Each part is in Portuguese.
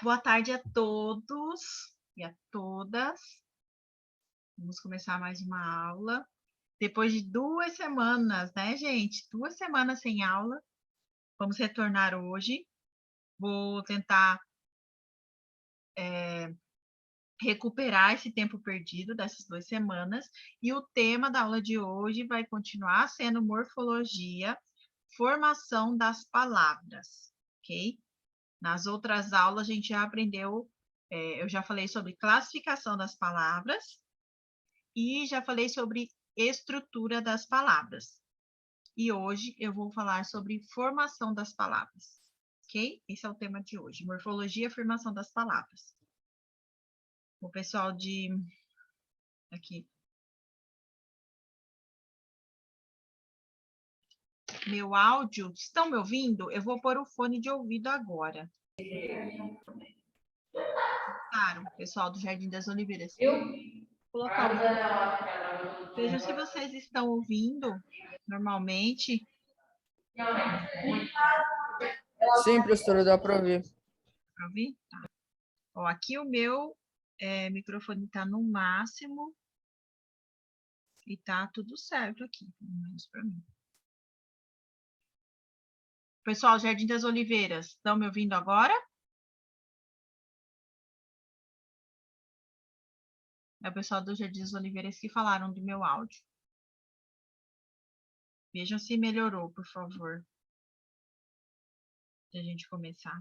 Boa tarde a todos e a todas. Vamos começar mais uma aula. Depois de 2 semanas, né, gente? 2 semanas sem aula. Vamos retornar hoje. Vou tentar recuperar esse tempo perdido dessas 2 semanas. E o tema da aula de hoje vai continuar sendo morfologia, formação das palavras, ok? Nas outras aulas, a gente já aprendeu, eu já falei sobre classificação das palavras e já falei sobre estrutura das palavras. E hoje eu vou falar sobre formação das palavras, ok? Esse é o tema de hoje, morfologia e formação das palavras. O pessoal de... aqui. Meu áudio, estão me ouvindo? Eu vou pôr o fone de ouvido agora. Claro, pessoal do Jardim das Oliveiras. Vou colocar o... Vejam se vocês estão ouvindo normalmente. Sim, professora, dá para ouvir. Para ouvir? Tá. Ó, aqui o meu microfone está no máximo e tá tudo certo aqui, pelo menos para mim. Pessoal, Jardim das Oliveiras, estão me ouvindo agora? É o pessoal do Jardim das Oliveiras que falaram do meu áudio. Vejam se melhorou, por favor. Para a gente começar.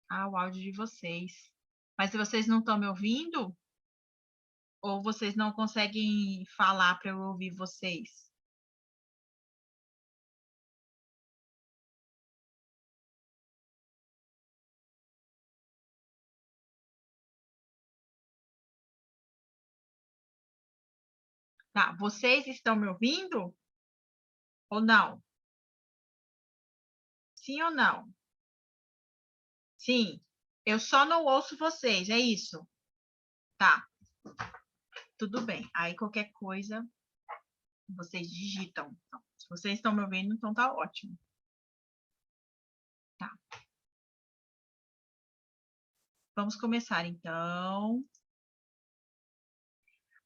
Ah, o áudio de vocês. Mas se vocês não estão me ouvindo, ou vocês não conseguem falar para eu ouvir vocês? Tá, vocês estão me ouvindo? Ou não? Sim ou não? Sim. Eu só não ouço vocês, é isso? Tá. Tudo bem. Aí qualquer coisa, vocês digitam. Então, se vocês estão me ouvindo, então tá ótimo. Tá. Vamos começar, então.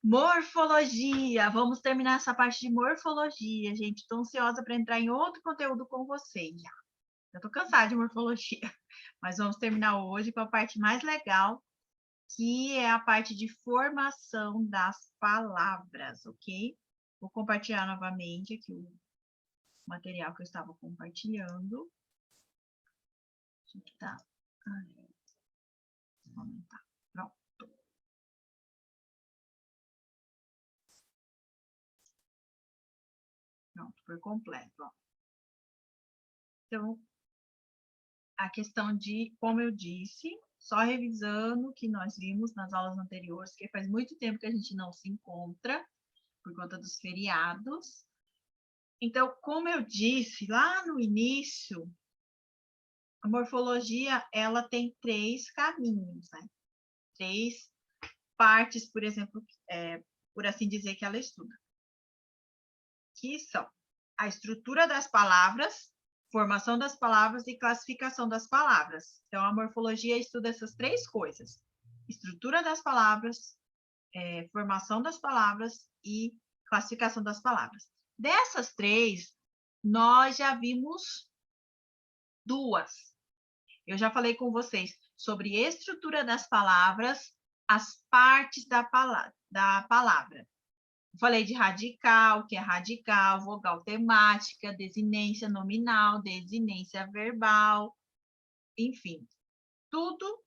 Morfologia. Vamos terminar essa parte de morfologia, gente. Estou ansiosa para entrar em outro conteúdo com vocês já. Eu estou cansada de morfologia, mas vamos terminar hoje com a parte mais legal, que é a parte de formação das palavras, ok? Vou compartilhar novamente aqui o material que eu estava compartilhando. Tá. Vou aumentar. Pronto. Pronto, por completo. Ó. Então, a questão de, como eu disse, só revisando o que nós vimos nas aulas anteriores, que faz muito tempo que a gente não se encontra, por conta dos feriados. Então, como eu disse lá no início, a morfologia, ela tem 3 caminhos, né? 3 partes, por exemplo, por assim dizer, que ela estuda. Que são a estrutura das palavras, formação das palavras e classificação das palavras. Então, a morfologia estuda essas 3 coisas. Estrutura das palavras, formação das palavras e classificação das palavras. Dessas 3, nós já vimos 2. Eu já falei com vocês sobre estrutura das palavras, as partes da palavra. Falei de radical, que é radical, vogal temática, desinência nominal, desinência verbal, enfim, tudo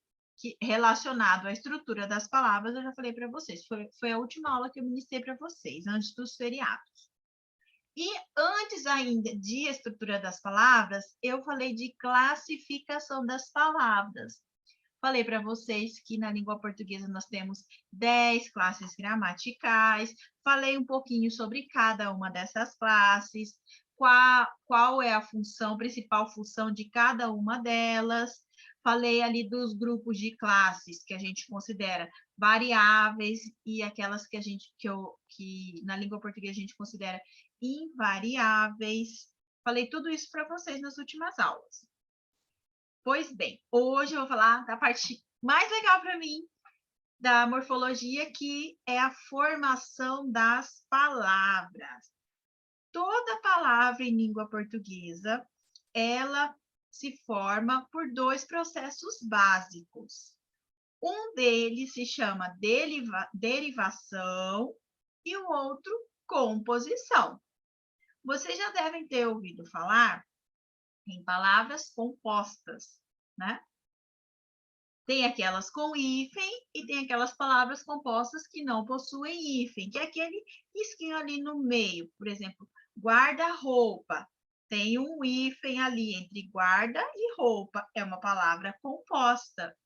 relacionado à estrutura das palavras, eu já falei para vocês. Foi a última aula que eu ministrei para vocês, antes dos feriados. E antes ainda de estrutura das palavras, eu falei de classificação das palavras. Falei para vocês que na língua portuguesa nós temos 10 classes gramaticais. Falei um pouquinho sobre cada uma dessas classes, qual é a função, principal função de cada uma delas. Falei ali dos grupos de classes que a gente considera variáveis e aquelas que na língua portuguesa a gente considera invariáveis. Falei tudo isso para vocês nas últimas aulas. Pois bem, hoje eu vou falar da parte mais legal para mim da morfologia, que é a formação das palavras. Toda palavra em língua portuguesa, ela se forma por dois processos básicos. Um deles se chama derivação e o outro composição. Vocês já devem ter ouvido falar em palavras compostas, né? Tem aquelas com hífen e tem aquelas palavras compostas que não possuem hífen, que é aquele risquinho ali no meio. Por exemplo, guarda-roupa. Tem um hífen ali entre guarda e roupa. É uma palavra composta.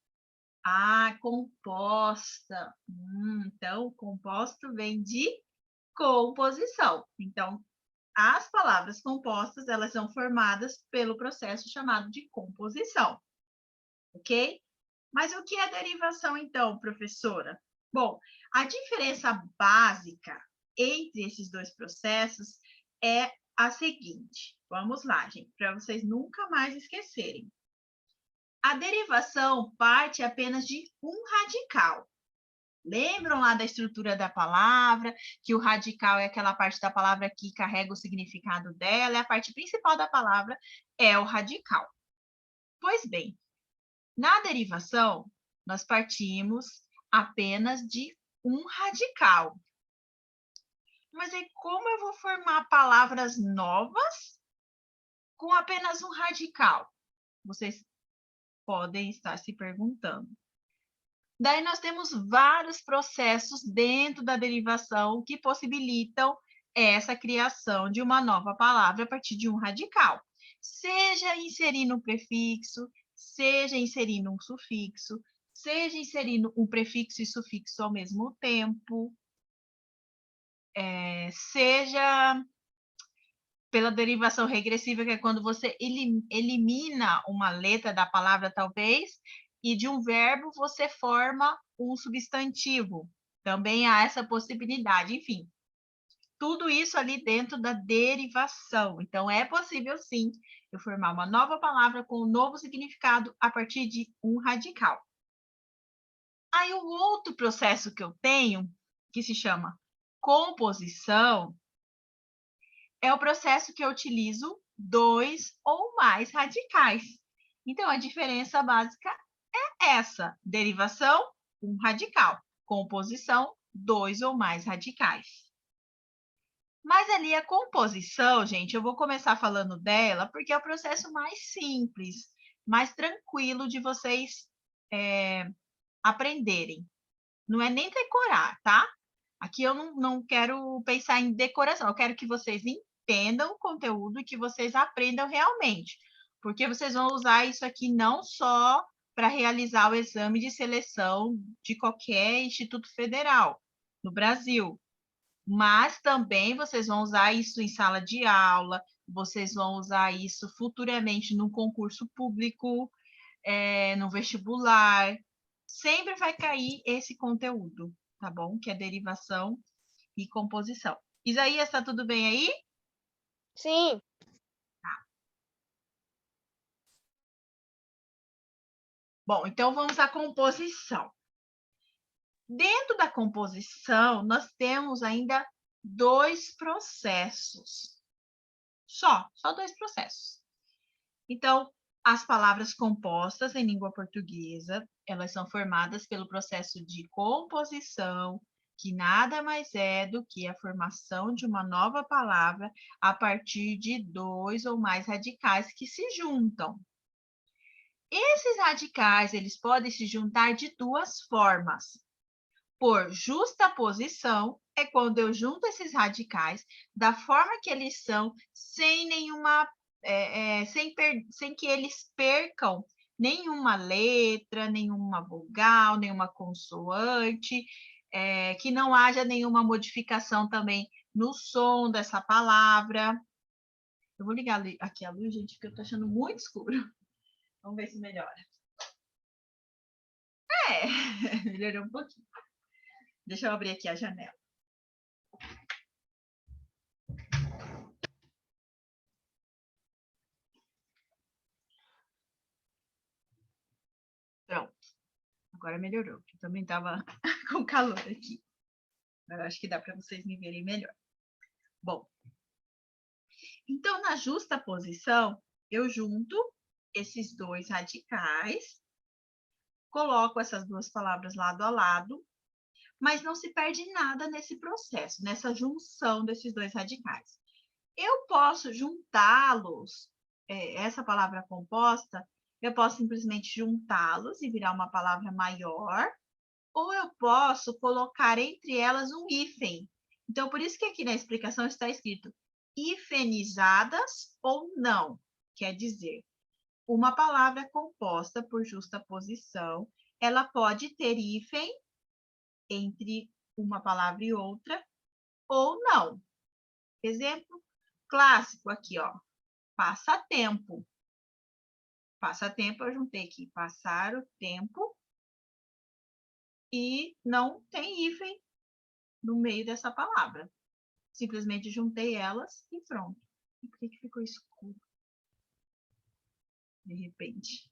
Ah, composta. Então, composto vem de composição. Então, as palavras compostas, elas são formadas pelo processo chamado de composição. Ok? Mas o que é derivação, então, professora? Bom, a diferença básica entre esses dois processos é a seguinte. Vamos lá, gente, para vocês nunca mais esquecerem. A derivação parte apenas de um radical. Lembram lá da estrutura da palavra, que o radical é aquela parte da palavra que carrega o significado dela, e a parte principal da palavra é o radical. Pois bem, na derivação, nós partimos apenas de um radical. Mas aí como eu vou formar palavras novas com apenas um radical? Vocês podem estar se perguntando. Daí nós temos vários processos dentro da derivação que possibilitam essa criação de uma nova palavra a partir de um radical. Seja inserindo um prefixo, seja inserindo um sufixo, seja inserindo um prefixo e sufixo ao mesmo tempo, seja pela derivação regressiva, que é quando você elimina uma letra da palavra, talvez, e de um verbo você forma um substantivo. Também há essa possibilidade. Enfim, tudo isso ali dentro da derivação. Então, é possível, sim, eu formar uma nova palavra com um novo significado a partir de um radical. Aí, o outro processo que eu tenho, que se chama composição, é o processo que eu utilizo dois ou mais radicais. Então, a diferença básica é essa: derivação, um radical; composição, dois ou mais radicais. Mas ali a composição, gente, eu vou começar falando dela porque é o processo mais simples, mais tranquilo de vocês aprenderem. Não é nem decorar, tá? Aqui eu não quero pensar em decoração, eu quero que vocês entendam o conteúdo e que vocês aprendam realmente, porque vocês vão usar isso aqui não só para realizar o exame de seleção de qualquer instituto federal no Brasil, mas também vocês vão usar isso em sala de aula, vocês vão usar isso futuramente num concurso público, no vestibular. Sempre vai cair esse conteúdo, tá bom? Que é derivação e composição. Isaías, está tudo bem aí? Sim. Tá. Bom, então vamos à composição. Dentro da composição, nós temos ainda dois processos. Só dois processos. Então, as palavras compostas em língua portuguesa, elas são formadas pelo processo de composição, que nada mais é do que a formação de uma nova palavra a partir de dois ou mais radicais que se juntam. Esses radicais, eles podem se juntar de duas formas. Por justaposição, é quando eu junto esses radicais da forma que eles são, sem nenhuma, sem que eles percam nenhuma letra, nenhuma vogal, nenhuma consoante, que não haja nenhuma modificação também no som dessa palavra. Eu vou ligar aqui a luz, gente, porque eu estou achando muito escuro. Vamos ver se melhora. É, melhorou um pouquinho. Deixa eu abrir aqui a janela. Pronto. Agora melhorou. Eu também estava com calor aqui. Mas acho que dá para vocês me verem melhor. Bom, então na justa posição, eu junto esses dois radicais, coloco essas duas palavras lado a lado, mas não se perde nada nesse processo, nessa junção desses dois radicais. Eu posso juntá-los, essa palavra composta, eu posso simplesmente juntá-los e virar uma palavra maior, ou eu posso colocar entre elas um hífen. Então, por isso que aqui na explicação está escrito hifenizadas ou não. Quer dizer, uma palavra composta por justaposição, ela pode ter hífen entre uma palavra e outra, ou não. Exemplo clássico aqui, ó. Passatempo. Passatempo, eu juntei aqui. Passar o tempo. E não tem hífen no meio dessa palavra. Simplesmente juntei elas e pronto. E por que ficou escuro? De repente.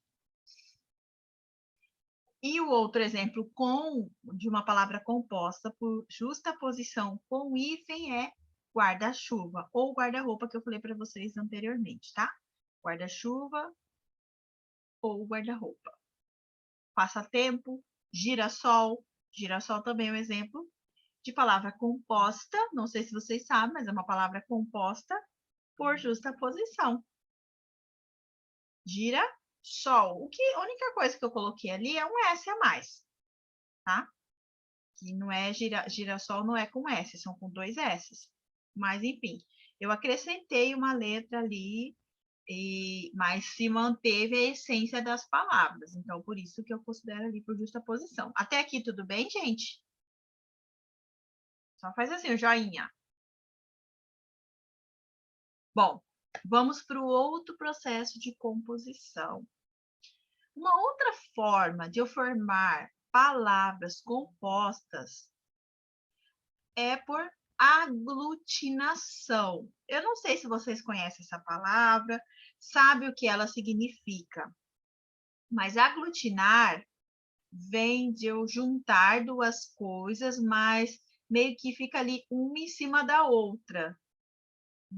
E o outro exemplo de uma palavra composta por justaposição com hífen é guarda-chuva ou guarda-roupa, que eu falei para vocês anteriormente, tá? Guarda-chuva ou guarda-roupa. Passatempo, girassol. Girassol também é um exemplo de palavra composta. Não sei se vocês sabem, mas é uma palavra composta por justaposição. Girassol. A única coisa que eu coloquei ali é um S a mais, tá? Que não é girassol, não é com S, são com dois S. Mas, enfim, eu acrescentei uma letra ali, mas se manteve a essência das palavras. Então, por isso que eu considero ali por justaposição. Até aqui, tudo bem, gente? Só faz assim, o joinha. Bom, vamos para o outro processo de composição. Uma outra forma de eu formar palavras compostas é por aglutinação. Eu não sei se vocês conhecem essa palavra, sabe o que ela significa, mas aglutinar vem de eu juntar duas coisas, mas meio que fica ali uma em cima da outra.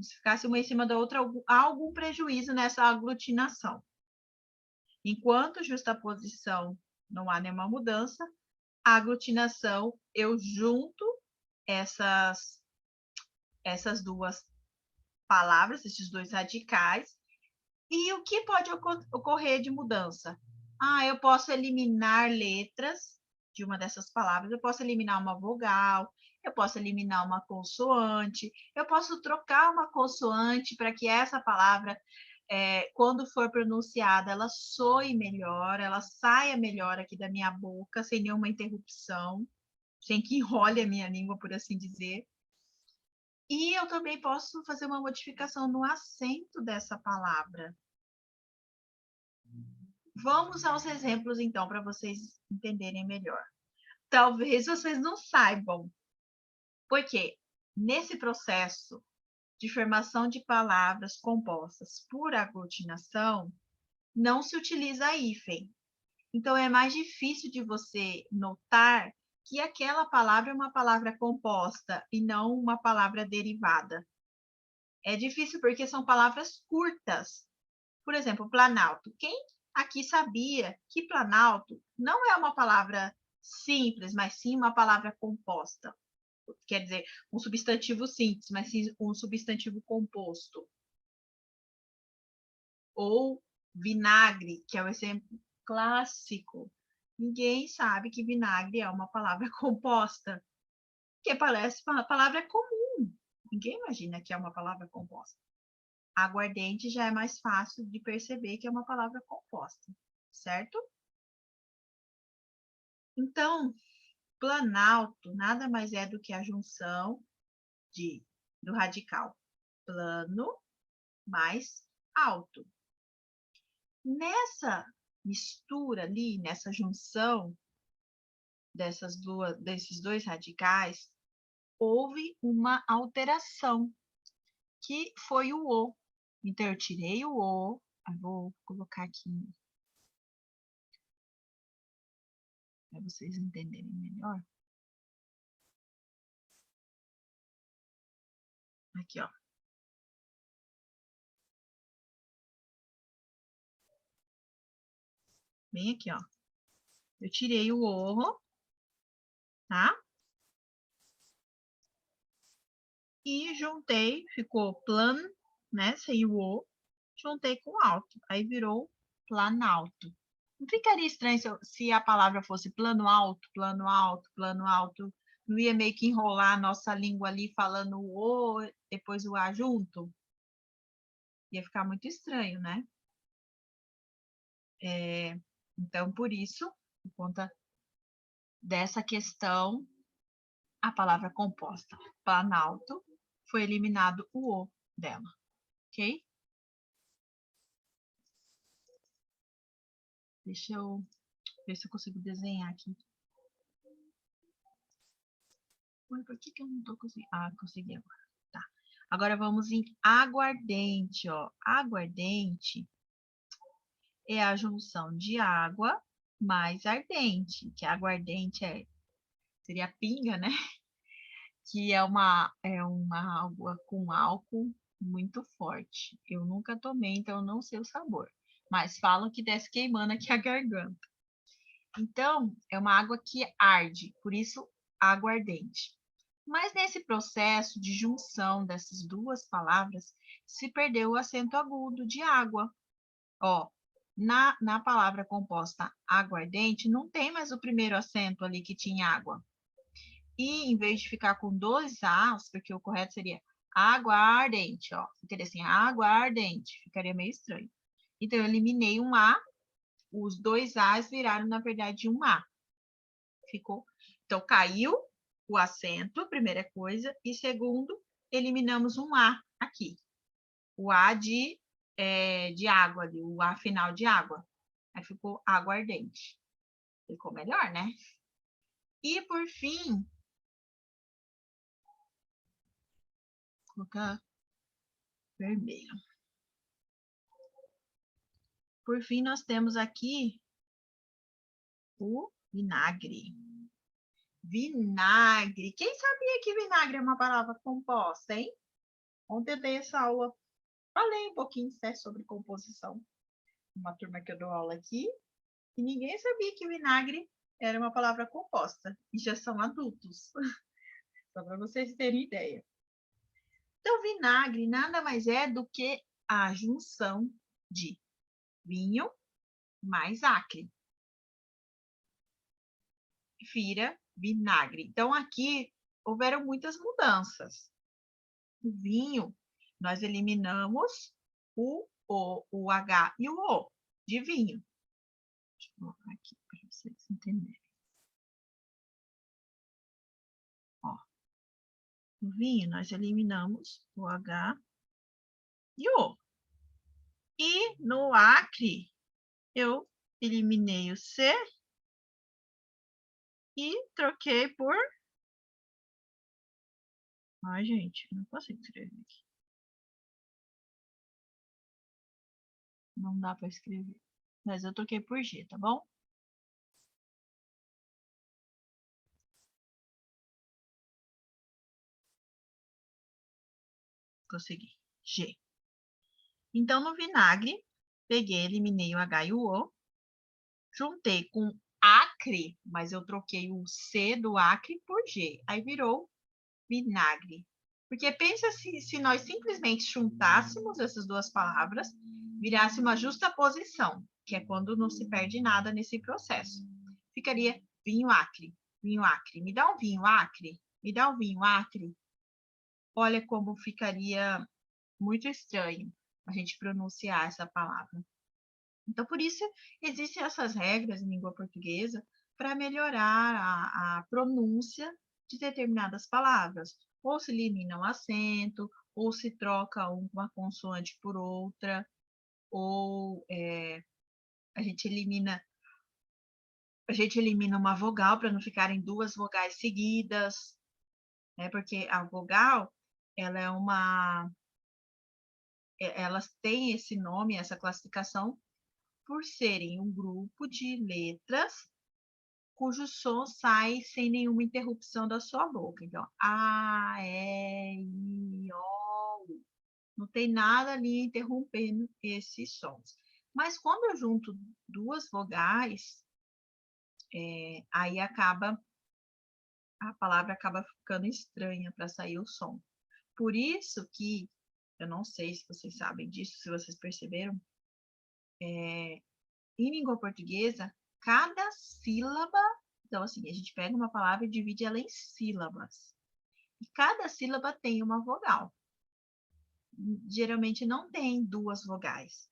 Se ficasse uma em cima da outra, há algum prejuízo nessa aglutinação. Enquanto justaposição não há nenhuma mudança, a aglutinação eu junto essas duas palavras, esses dois radicais, e o que pode ocorrer de mudança? Eu posso eliminar letras de uma dessas palavras, eu posso eliminar uma vogal, eu posso eliminar uma consoante, eu posso trocar uma consoante para que essa palavra, quando for pronunciada, ela soe melhor, ela saia melhor aqui da minha boca, sem nenhuma interrupção, sem que enrole a minha língua, por assim dizer. E eu também posso fazer uma modificação no acento dessa palavra. Vamos aos exemplos, então, para vocês entenderem melhor. Talvez vocês não saibam, porque nesse processo de formação de palavras compostas por aglutinação, não se utiliza hífen. Então, é mais difícil de você notar que aquela palavra é uma palavra composta e não uma palavra derivada. É difícil porque são palavras curtas. Por exemplo, planalto. Quem aqui sabia que planalto não é uma palavra simples, mas sim uma palavra composta? Quer dizer, um substantivo simples, mas sim um substantivo composto. Ou vinagre, que é o exemplo clássico. Ninguém sabe que vinagre é uma palavra composta, porque parece uma palavra comum. Ninguém imagina que é uma palavra composta. Aguardente já é mais fácil de perceber que é uma palavra composta, certo? Então, planalto nada mais é do que a junção do radical plano mais alto. Nessa mistura ali, nessa junção, desses dois radicais, houve uma alteração, que foi o O. Então, eu tirei o O, eu vou colocar aqui para vocês entenderem melhor. Aqui, ó. Bem aqui, ó. Eu tirei o O, tá? E juntei, ficou plan, né? Sem o O, juntei com alto. Aí virou planalto. Não ficaria estranho se a palavra fosse plano alto, plano alto, plano alto? Não ia meio que enrolar a nossa língua ali falando o O, depois o A junto? Ia ficar muito estranho, né? Então, por isso, por conta dessa questão, a palavra composta planalto foi eliminado o O dela, ok? Deixa eu ver se eu consigo desenhar aqui. Por que eu não tô conseguindo? Ah, consegui agora. Tá. Agora vamos em aguardente, ó. Aguardente é a junção de água mais ardente, que aguardente seria pinga, né? Que é uma água com álcool muito forte. Eu nunca tomei, então eu não sei o sabor. Mas falam que desce queimando aqui a garganta. Então, é uma água que arde, por isso aguardente. Mas nesse processo de junção dessas duas palavras, se perdeu o acento agudo de água. Ó, na palavra composta aguardente, não tem mais o primeiro acento ali que tinha água. E em vez de ficar com dois As, porque o correto seria aguardente, ó. Ficaria assim, aguardente, ficaria meio estranho. Então, eu eliminei um A, os dois As viraram, na verdade, um A. Ficou. Então, caiu o acento, primeira coisa, e segundo, eliminamos um A aqui. O A de água ali, o A final de água. Aí ficou aguardente. Ficou melhor, né? E por fim, vou colocar vermelho. Por fim, nós temos aqui o vinagre. Vinagre. Quem sabia que vinagre é uma palavra composta, hein? Ontem eu dei essa aula, falei um pouquinho sobre composição. Uma turma que eu dou aula aqui, e ninguém sabia que vinagre era uma palavra composta. E já são adultos. Só para vocês terem ideia. Então, vinagre nada mais é do que a junção de vinho mais acre. Vira vinagre. Então, aqui houveram muitas mudanças. O vinho, nós eliminamos o H e o O de vinho. Deixa eu colocar aqui para vocês entenderem. Ó, no vinho, nós eliminamos o H e o O. E no acre, eu eliminei o C e troquei por... Ai, gente, não consigo escrever aqui. Não dá para escrever. Mas eu troquei por G, tá bom? Consegui. G. Então, no vinagre, peguei, eliminei o H e o O, juntei com acre, mas eu troquei o C do acre por G. Aí virou vinagre. Porque pensa se nós simplesmente juntássemos essas duas palavras, virasse uma justaposição, que é quando não se perde nada nesse processo. Ficaria vinho acre, vinho acre. Me dá um vinho acre? Me dá um vinho acre? Olha como ficaria muito estranho a gente pronunciar essa palavra. Então, por isso, existem essas regras em língua portuguesa para melhorar a pronúncia de determinadas palavras. Ou se elimina um acento, ou se troca uma consoante por outra, ou a gente elimina A gente elimina uma vogal para não ficarem duas vogais seguidas, né? Porque a vogal, ela é elas têm esse nome, essa classificação, por serem um grupo de letras cujo som sai sem nenhuma interrupção da sua boca. Então, A, E, I, O, U. Não tem nada ali interrompendo esses sons. Mas quando eu junto duas vogais, aí a palavra acaba ficando estranha para sair o som. Por isso que, eu não sei se vocês sabem disso, se vocês perceberam, em língua portuguesa, cada sílaba, então assim, a gente pega uma palavra e divide ela em sílabas. E cada sílaba tem uma vogal. Geralmente não tem duas vogais.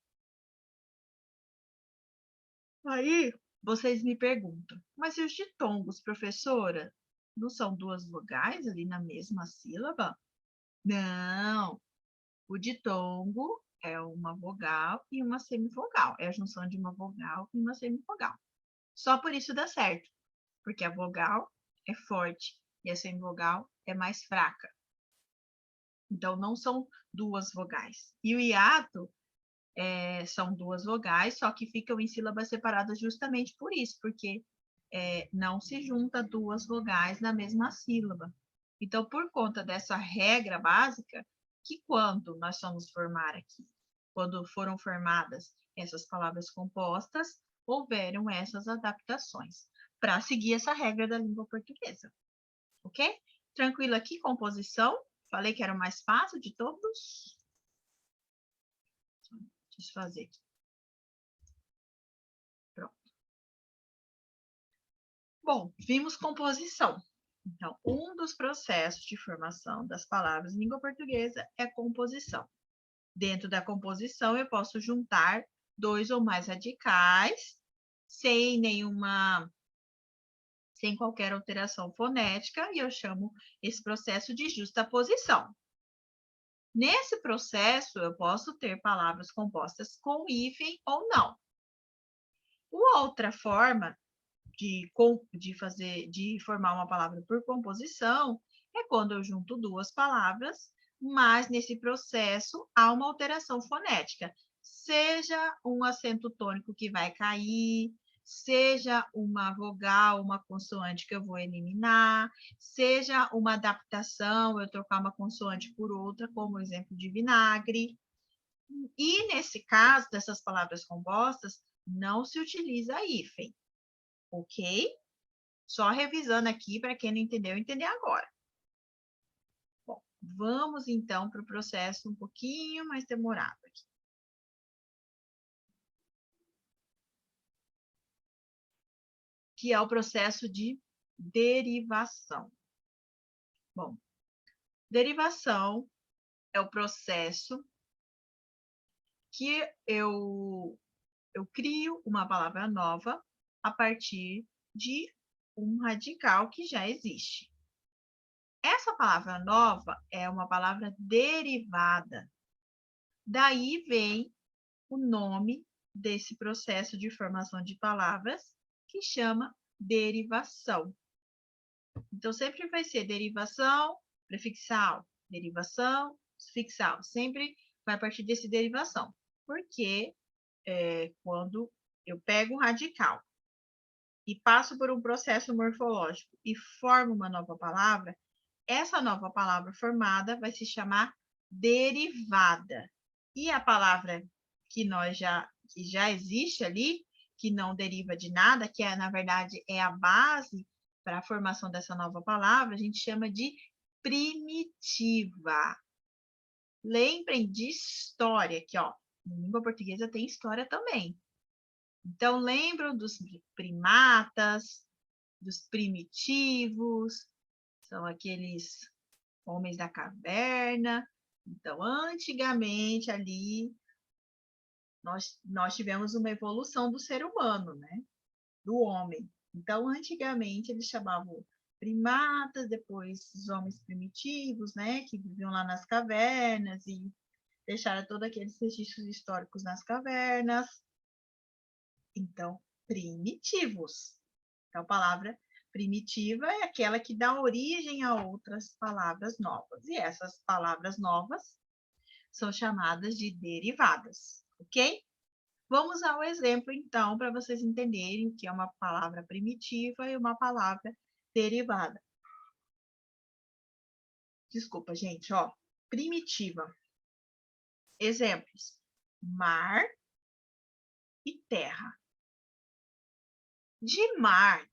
Aí vocês me perguntam, mas e os ditongos, professora? Não são duas vogais ali na mesma sílaba? Não, o ditongo é uma vogal e uma semivogal. É a junção de uma vogal e uma semivogal. Só por isso dá certo, porque a vogal é forte e a semivogal é mais fraca. Então, não são duas vogais. E o hiato são duas vogais, só que ficam em sílabas separadas justamente por isso, porque não se junta duas vogais na mesma sílaba. Então, por conta dessa regra básica, que quando nós vamos formar aqui, quando foram formadas essas palavras compostas, houveram essas adaptações, para seguir essa regra da língua portuguesa. Ok? Tranquilo aqui, composição? Falei que era o mais fácil de todos? Deixa eu fazer aqui. Pronto. Bom, vimos composição. Então, um dos processos de formação das palavras em língua portuguesa é composição. Dentro da composição, eu posso juntar dois ou mais radicais, sem qualquer alteração fonética, e eu chamo esse processo de justaposição. Nesse processo, eu posso ter palavras compostas com hífen ou não. Outra forma de formar uma palavra por composição é quando eu junto duas palavras, mas nesse processo há uma alteração fonética, seja um acento tônico que vai cair, seja uma vogal, uma consoante que eu vou eliminar, seja uma adaptação, eu trocar uma consoante por outra, como o exemplo de vinagre. E nesse caso, dessas palavras compostas, não se utiliza hífen, ok? Só revisando aqui para quem não entendeu, entender agora. Bom, vamos então para o processo um pouquinho mais demorado aqui. Que é o processo de derivação. Bom, derivação é o processo que eu crio uma palavra nova a partir de um radical que já existe. Essa palavra nova é uma palavra derivada. Daí vem o nome desse processo de formação de palavras, que chama derivação. Então, sempre vai ser derivação prefixal, derivação sufixal. Sempre vai partir desse derivação. Porque quando eu pego um radical e passo por um processo morfológico e formo uma nova palavra, essa nova palavra formada vai se chamar derivada. E a palavra que já existe ali, que não deriva de nada, que na verdade é a base para a formação dessa nova palavra, a gente chama de primitiva. Lembrem de história, que ó, em língua portuguesa tem história também. Então, lembram dos primatas, dos primitivos, são aqueles homens da caverna. Então, antigamente ali, nós tivemos uma evolução do ser humano, né? Do homem. Então, antigamente, eles chamavam primatas, depois os homens primitivos, né? Que viviam lá nas cavernas e deixaram todos aqueles registros históricos nas cavernas. Então, primitivos. Então, palavra primitiva é aquela que dá origem a outras palavras novas. E essas palavras novas são chamadas de derivadas, ok? Vamos ao exemplo, então, para vocês entenderem o que é uma palavra primitiva e uma palavra derivada. Desculpa, gente, ó. Primitiva. Exemplos: mar e terra. De mar,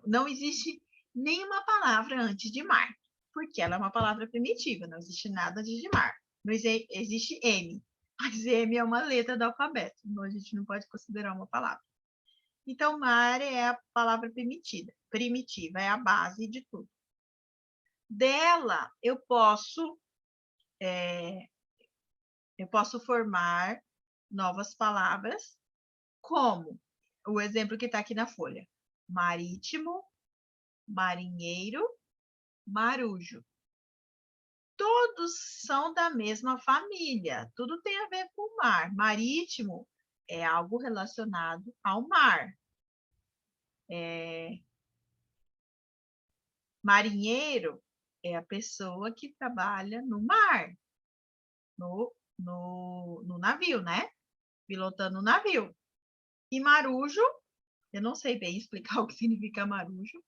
não existe nenhuma palavra antes de mar, porque ela é uma palavra primitiva, não existe nada antes de mar. Não existe M, mas M é uma letra do alfabeto, então a gente não pode considerar uma palavra. Então, mar é a palavra primitiva, é a base de tudo. Dela, eu posso formar novas palavras, como o exemplo que está aqui na folha: marítimo, marinheiro, marujo. Todos são da mesma família, tudo tem a ver com o mar. Marítimo é algo relacionado ao mar. Marinheiro é a pessoa que trabalha no mar, no navio, né? Pilotando o navio. E marujo, eu não sei bem explicar o que significa marujo,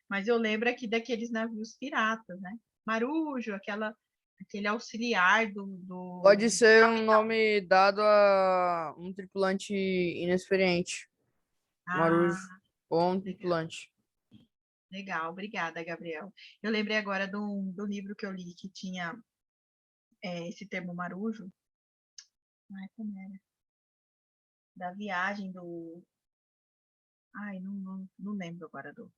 mas eu lembro aqui daqueles navios piratas, né? Marujo, aquele auxiliar do Pode ser um capitão. nome dado a um tripulante inexperiente. Ah, Marujo. Ou um legal, tripulante. legal. Obrigada, Gabriel. Eu lembrei agora do livro que eu li que tinha esse termo marujo. Ai, como era? Da viagem do... Ai, não lembro agora do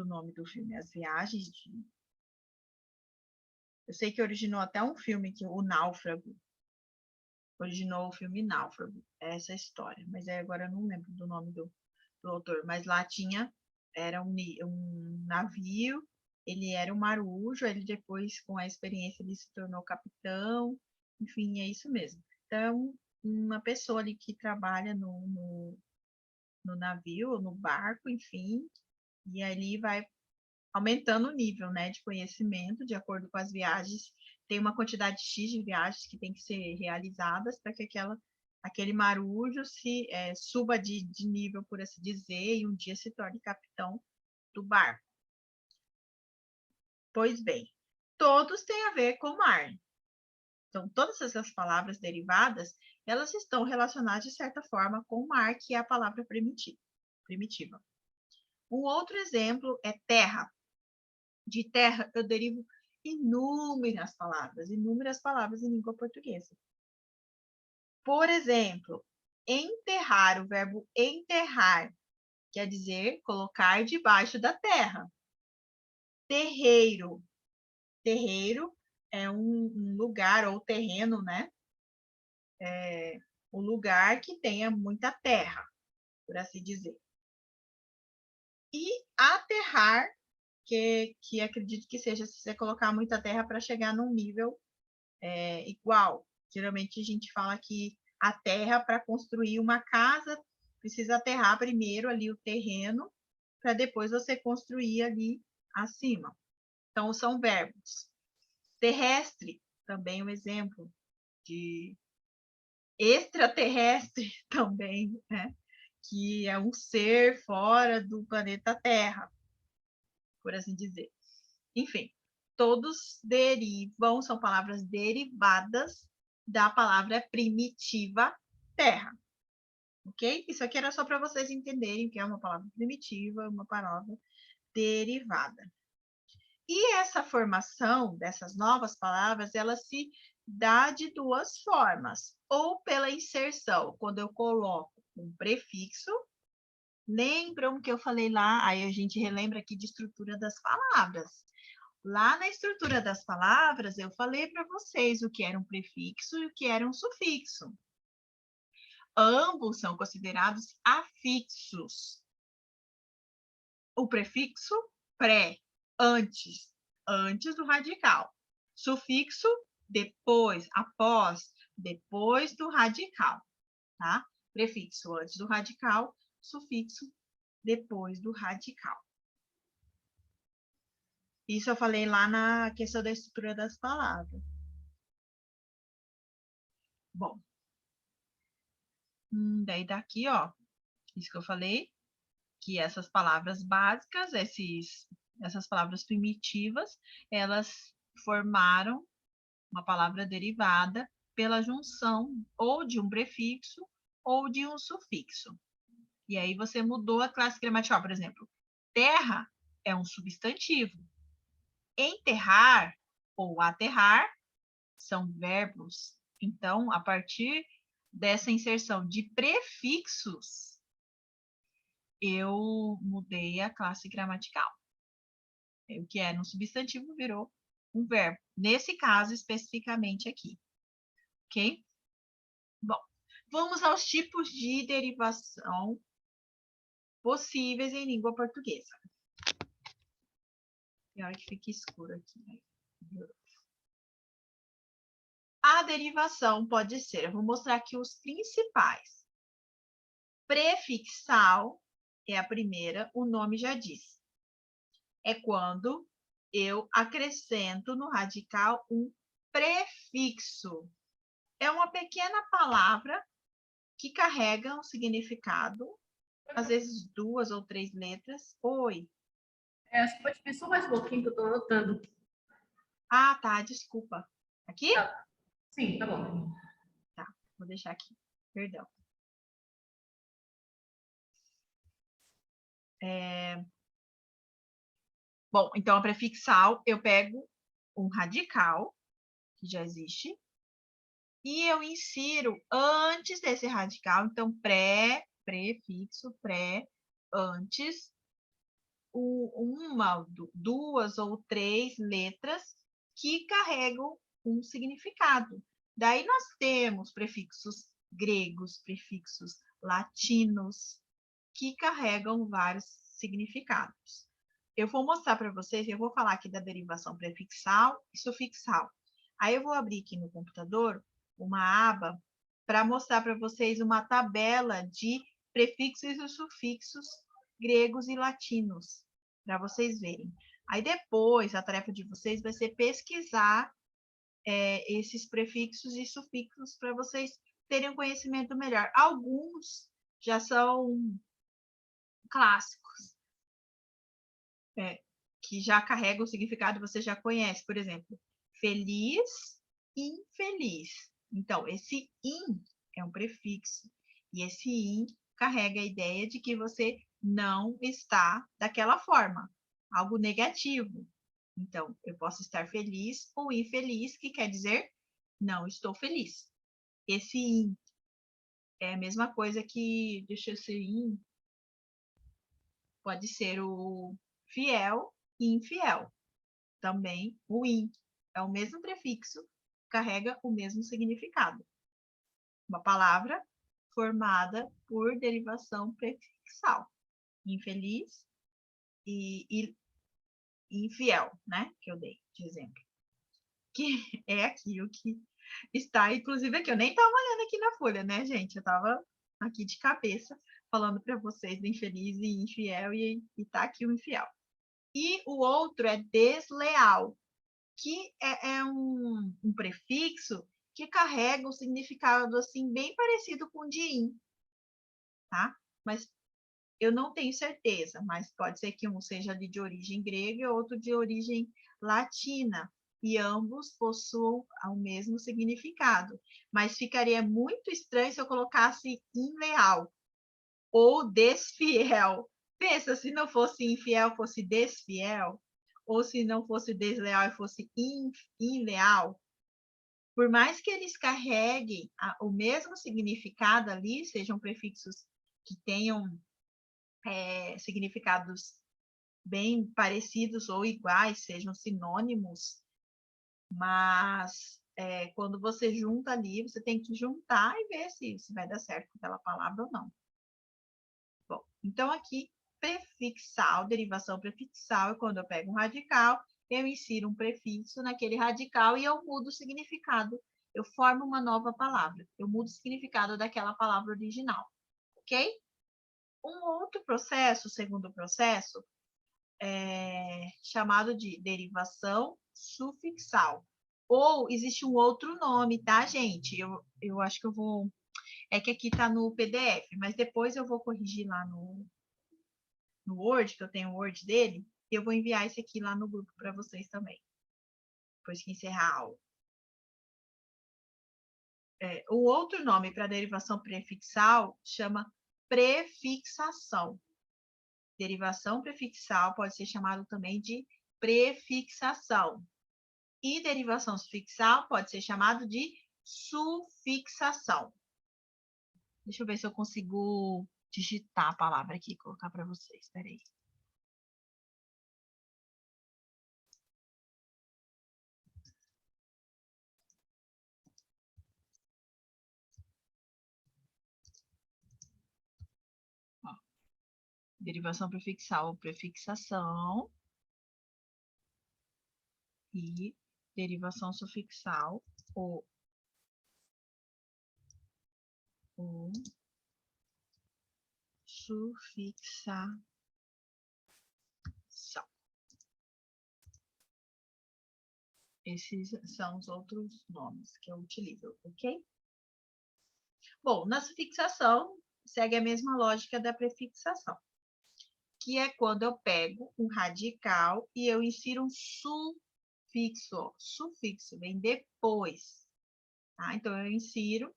nome do filme. As viagens de... Eu sei que originou até um filme, que O Náufrago. Originou o filme Náufrago. É essa história. Mas agora eu não lembro do nome do autor. Mas lá era um navio, ele era um marujo, ele depois, com a experiência, ele se tornou capitão. Enfim, é isso mesmo. Então, uma pessoa ali que trabalha no navio, no barco, enfim, e ali vai aumentando o nível, né, de conhecimento, de acordo com as viagens. Tem uma quantidade X de viagens que tem que ser realizadas para que aquele marujo suba de nível, por assim dizer, e um dia se torne capitão do barco. Pois bem, todos têm a ver com mar. Então, todas essas palavras derivadas, elas estão relacionadas, de certa forma, com o mar, que é a palavra primitiva. Um outro exemplo é terra. De terra, eu derivo inúmeras palavras em língua portuguesa. Por exemplo, enterrar, o verbo enterrar, quer dizer colocar debaixo da terra. Terreiro. Terreiro é um lugar ou terreno, né? Um lugar que tenha muita terra, por assim dizer. E aterrar, que acredito que seja se você colocar muita terra para chegar num nível igual. Geralmente a gente fala que a terra, para construir uma casa, precisa aterrar primeiro ali o terreno, para depois você construir ali acima. Então, são verbos. Terrestre, também um exemplo de extraterrestre também, né? Que é um ser fora do planeta Terra, por assim dizer. Enfim, todos derivam, são palavras derivadas da palavra primitiva terra. Ok? Isso aqui era só para vocês entenderem que é uma palavra primitiva, uma palavra derivada. E essa formação dessas novas palavras, ela se dá de duas formas. Ou pela inserção, quando eu coloco um prefixo. Lembram que eu falei lá? Aí a gente relembra aqui de estrutura das palavras. Lá na estrutura das palavras, eu falei para vocês o que era um prefixo e o que era um sufixo. Ambos são considerados afixos. O prefixo, pré, antes do radical. Sufixo, depois, após, depois do radical, tá? Prefixo antes do radical, sufixo depois do radical. Isso eu falei lá na questão da estrutura das palavras. Bom, daí daqui, ó, isso que eu falei, que essas palavras básicas, essas palavras primitivas, elas formaram uma palavra derivada pela junção ou de um prefixo ou de um sufixo. E aí você mudou a classe gramatical, por exemplo, terra é um substantivo. Enterrar ou aterrar são verbos. Então, a partir dessa inserção de prefixos, eu mudei a classe gramatical. O que era um substantivo virou um verbo. Nesse caso, especificamente aqui. Ok? Bom, vamos aos tipos de derivação possíveis em língua portuguesa. Pior que fica escuro aqui, né? A derivação pode ser, eu vou mostrar aqui os principais. Prefixal é a primeira, o nome já diz. É quando eu acrescento no radical um prefixo. É uma pequena palavra que carrega um significado, às vezes 2 ou 3 letras. Oi. Você pode pedir só mais um pouquinho que eu estou anotando. Ah, tá, desculpa. Aqui? Tá. Sim, tá bom. Tá, vou deixar aqui. Perdão. Bom, então a prefixal, eu pego um radical, que já existe, e eu insiro antes desse radical, então prefixo, antes, uma, 2 ou 3 letras que carregam um significado. Daí nós temos prefixos gregos, prefixos latinos, que carregam vários significados. Eu vou mostrar para vocês, eu vou falar aqui da derivação prefixal e sufixal. Aí eu vou abrir aqui no computador uma aba para mostrar para vocês uma tabela de prefixos e sufixos gregos e latinos, para vocês verem. Aí depois, a tarefa de vocês vai ser pesquisar esses prefixos e sufixos para vocês terem um conhecimento melhor. Alguns já são clássicos, que já carregam o significado, você já conhece. Por exemplo, feliz, infeliz. Então, esse in é um prefixo. E esse in carrega a ideia de que você não está daquela forma. Algo negativo. Então, eu posso estar feliz ou infeliz, que quer dizer não estou feliz. Esse in é a mesma coisa que, deixa eu ser in, pode ser o fiel e infiel. Também o in é o mesmo prefixo, carrega o mesmo significado. Uma palavra formada por derivação prefixal. Infeliz e infiel, né? Que eu dei de exemplo. Que é aqui o que está, inclusive aqui. Eu nem estava olhando aqui na folha, né, gente? Eu estava aqui de cabeça falando para vocês do infeliz e infiel e está aqui o infiel. E o outro é desleal, que é um prefixo que carrega um significado assim bem parecido com o de in, tá? Mas eu não tenho certeza, mas pode ser que um seja de origem grega e outro de origem latina, e ambos possuam o mesmo significado. Mas ficaria muito estranho se eu colocasse inleal ou desfiel. Pensa, se não fosse infiel, fosse desfiel, ou se não fosse desleal e fosse inleal. Por mais que eles carreguem o mesmo significado ali, sejam prefixos que tenham significados bem parecidos ou iguais, sejam sinônimos, mas quando você junta ali, você tem que juntar e ver se vai dar certo com aquela palavra ou não. Bom, então aqui, prefixal, derivação prefixal, é quando eu pego um radical, eu insiro um prefixo naquele radical e eu mudo o significado. Eu formo uma nova palavra. Eu mudo o significado daquela palavra original. Ok? Um outro processo, o segundo processo, é chamado de derivação sufixal. Ou existe um outro nome, tá, gente? Eu acho que eu vou. É que aqui tá no PDF, mas depois eu vou corrigir lá no Word, que eu tenho o Word dele, e eu vou enviar esse aqui lá no grupo para vocês também, depois que encerrar a aula. O outro nome para derivação prefixal chama prefixação. Derivação prefixal pode ser chamado também de prefixação. E derivação sufixal pode ser chamado de sufixação. Deixa eu ver se eu consigo digitar a palavra aqui e colocar para vocês. Espera aí. Derivação prefixal ou prefixação. E derivação sufixal ou sufixação. Esses são os outros nomes que eu utilizo, ok? Bom, na sufixação, segue a mesma lógica da prefixação, que é quando eu pego um radical e eu insiro um sufixo. Sufixo vem depois, tá? Então, eu insiro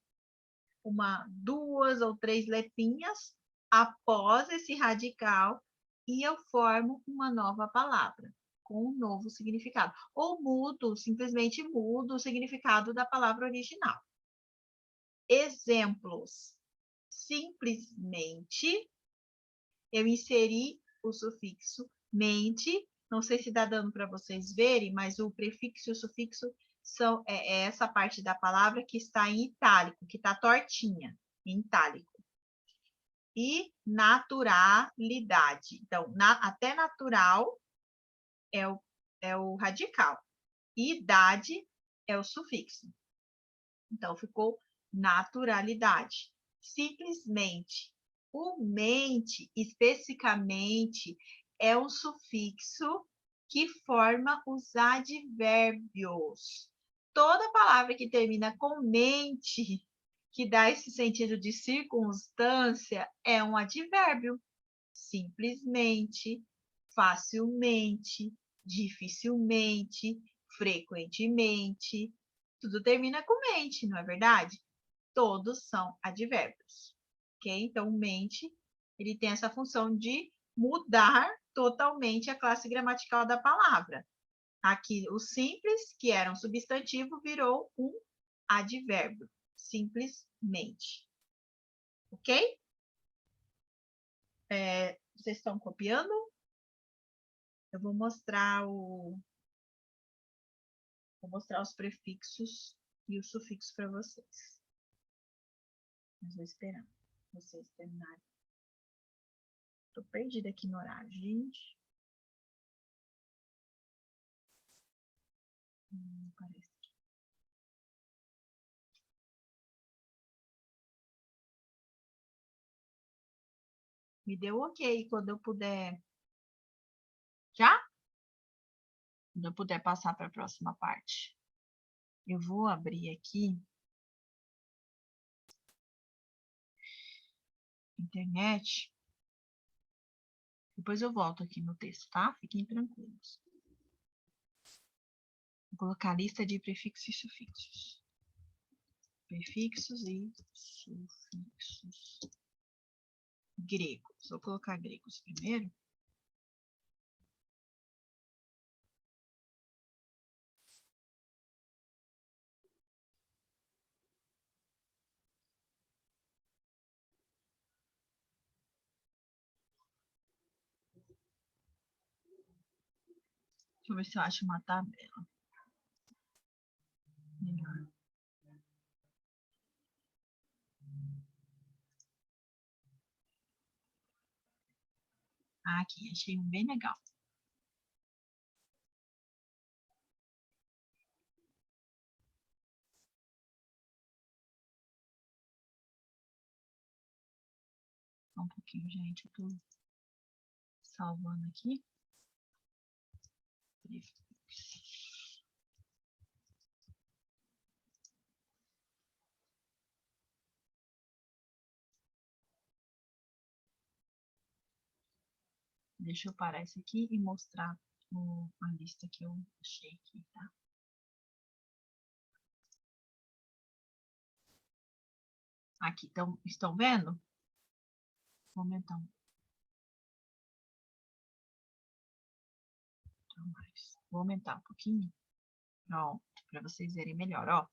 duas ou três letrinhas após esse radical e eu formo uma nova palavra com um novo significado. Ou simplesmente mudo o significado da palavra original. Exemplos. Simplesmente, eu inseri o sufixo mente. Não sei se está dando para vocês verem, mas o prefixo e o sufixo é essa parte da palavra que está em itálico, que está tortinha, em itálico. E naturalidade. Então, até natural é o radical. E idade é o sufixo. Então, ficou naturalidade. Simplesmente. O mente, especificamente, é um sufixo que forma os advérbios. Toda palavra que termina com mente, que dá esse sentido de circunstância, é um advérbio. Simplesmente, facilmente, dificilmente, frequentemente. Tudo termina com mente, não é verdade? Todos são advérbios, ok? Então, mente, ele tem essa função de mudar totalmente a classe gramatical da palavra. Aqui, o simples, que era um substantivo, virou um advérbio, simplesmente. Ok? Vocês estão copiando? Eu vou mostrar os prefixos e os sufixos para vocês. Mas vou esperar vocês terminarem. Estou perdida aqui no horário, gente. Parece. Me deu ok quando eu puder. Já? Quando eu puder passar para a próxima parte. Eu vou abrir aqui. Internet. Depois eu volto aqui no texto, tá? Fiquem tranquilos. Vou colocar a lista de prefixos e sufixos. Prefixos e sufixos. Gregos. Vou colocar gregos primeiro. Deixa eu ver se eu acho uma tabela. Melhor. Aqui, achei um bem legal. Só um pouquinho, gente. Eu tô salvando aqui. Deixa eu parar isso aqui e mostrar a lista que eu achei aqui, tá? Aqui, então, estão vendo? Vou aumentar mais. Vou aumentar um pouquinho. Pronto, para vocês verem melhor, ó.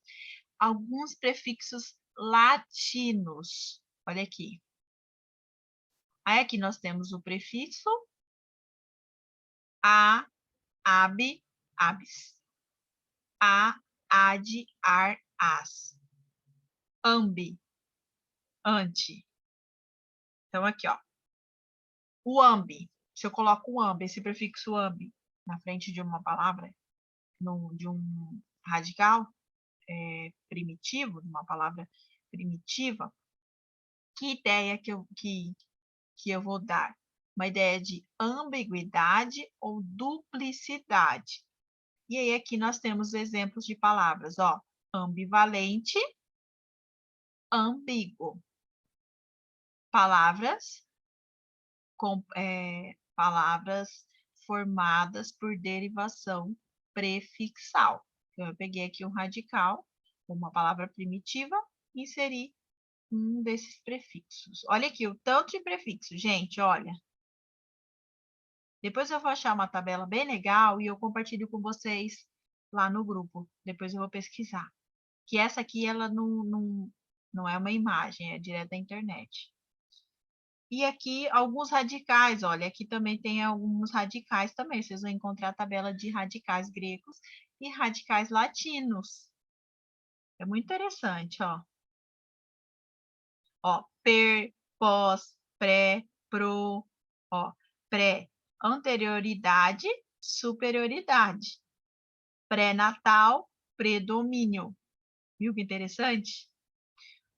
Alguns prefixos latinos. Olha aqui. Aí aqui nós temos o prefixo a, ab, abs. A, ad, ar, as. Ambi, ante. Então aqui, ó. O ambi. Se eu coloco o ambi, esse prefixo ambi, na frente de uma palavra, de um radical primitivo, de uma palavra primitiva, que ideia que eu vou dar? Uma ideia de ambiguidade ou duplicidade. E aí aqui nós temos exemplos de palavras, ó, ambivalente, ambíguo. Palavras palavras formadas por derivação prefixal. Então, eu peguei aqui um radical, uma palavra primitiva, e inseri um desses prefixos. Olha aqui o tanto de prefixo, gente, olha. Depois eu vou achar uma tabela bem legal e eu compartilho com vocês lá no grupo. Depois eu vou pesquisar. Que essa aqui, ela não é uma imagem, é direto da internet. E aqui alguns radicais, olha, aqui também tem alguns radicais também. Vocês vão encontrar a tabela de radicais gregos e radicais latinos. É muito interessante, ó. Ó, per, pós, pré, pro, ó, pré, anterioridade, superioridade. Pré-natal, predomínio. Viu que interessante?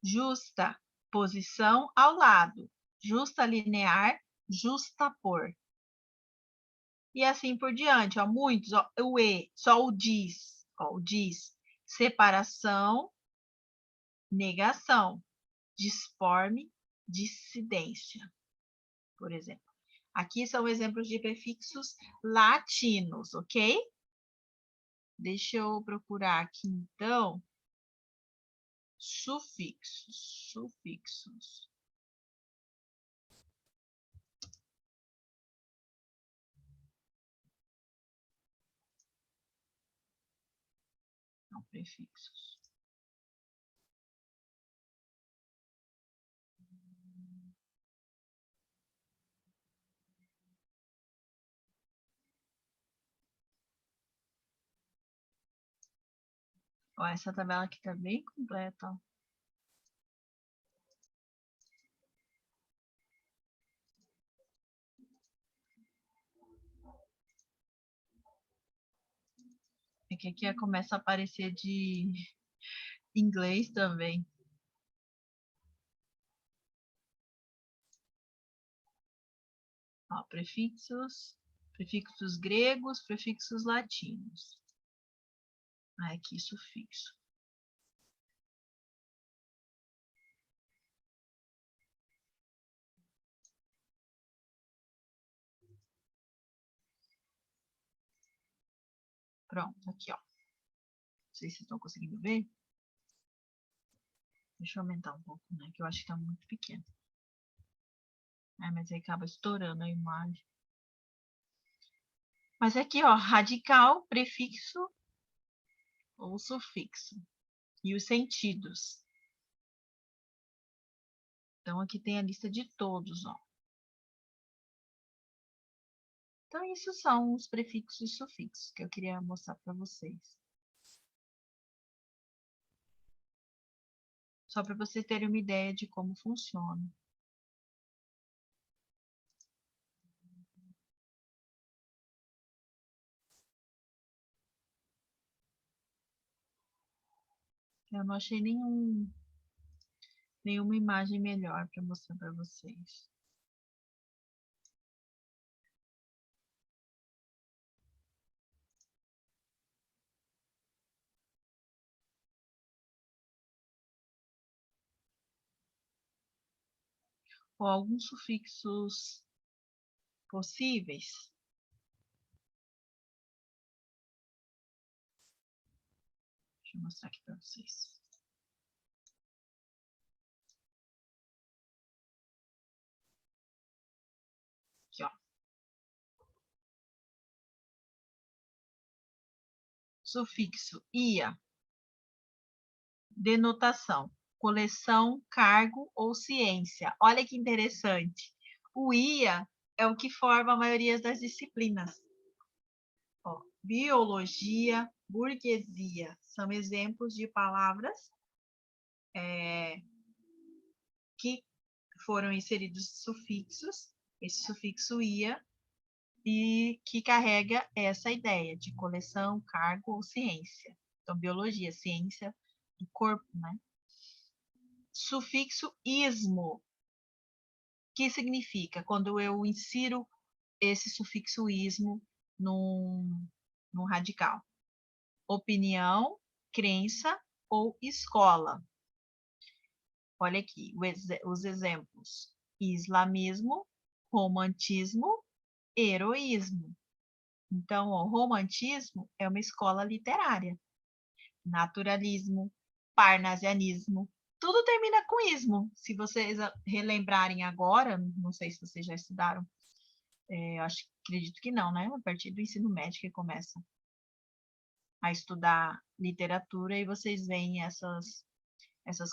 Justa, posição ao lado. Justa linear, justapor. E assim por diante, ó, muitos, ó, o e, só o diz, ó, o diz. Separação, negação. Disforme, dissidência, por exemplo. Aqui são exemplos de prefixos latinos, ok? Deixa eu procurar aqui, então, sufixos. Não, prefixos. Ó, essa tabela aqui tá bem completa, ó. É que aqui começa a aparecer de inglês também. Ó, prefixos gregos, prefixos latinos. Aqui, sufixo. Pronto, aqui, ó. Não sei se vocês estão conseguindo ver. Deixa eu aumentar um pouco, né? Que eu acho que tá muito pequeno. Mas aí acaba estourando a imagem. Mas aqui, ó, radical, prefixo ou sufixo. E os sentidos. Então, aqui tem a lista de todos, ó. Então, isso são os prefixos e sufixos que eu queria mostrar para vocês. Só para vocês terem uma ideia de como funciona. Eu não achei nenhuma imagem melhor para mostrar para vocês. ou alguns sufixos possíveis. Deixa eu mostrar aqui para vocês. Aqui, ó. Sufixo ia. Denotação. Coleção, cargo ou ciência. Olha que interessante. O ia é o que forma a maioria das disciplinas. Ó, biologia, burguesia. São exemplos de palavras que foram inseridos sufixos. Esse sufixo ia e que carrega essa ideia de coleção, cargo ou ciência. Então, biologia, ciência do corpo, né? Sufixo ismo, que significa quando eu insiro esse sufixo ismo num radical. Opinião, crença ou escola. Olha aqui os exemplos. Islamismo, romantismo, heroísmo. Então, o romantismo é uma escola literária. Naturalismo, parnasianismo, tudo termina com ismo. Se vocês relembrarem agora, não sei se vocês já estudaram, acredito que não, né? A partir do ensino médio que começa a estudar literatura e vocês veem essas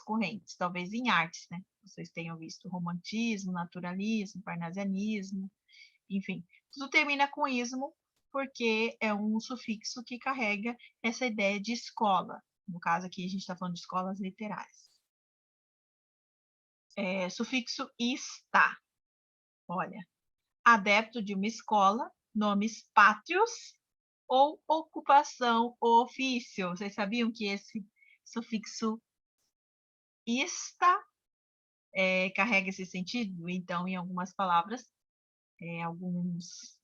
correntes, talvez em artes, né? Vocês tenham visto romantismo, naturalismo, parnasianismo, enfim, tudo termina com ismo porque é um sufixo que carrega essa ideia de escola. No caso aqui, a gente está falando de escolas literárias. Sufixo ista. Olha, adepto de uma escola, nomes pátrios ou ocupação ou ofício. Vocês sabiam que esse sufixo ista carrega esse sentido? Então, em algumas palavras, alguns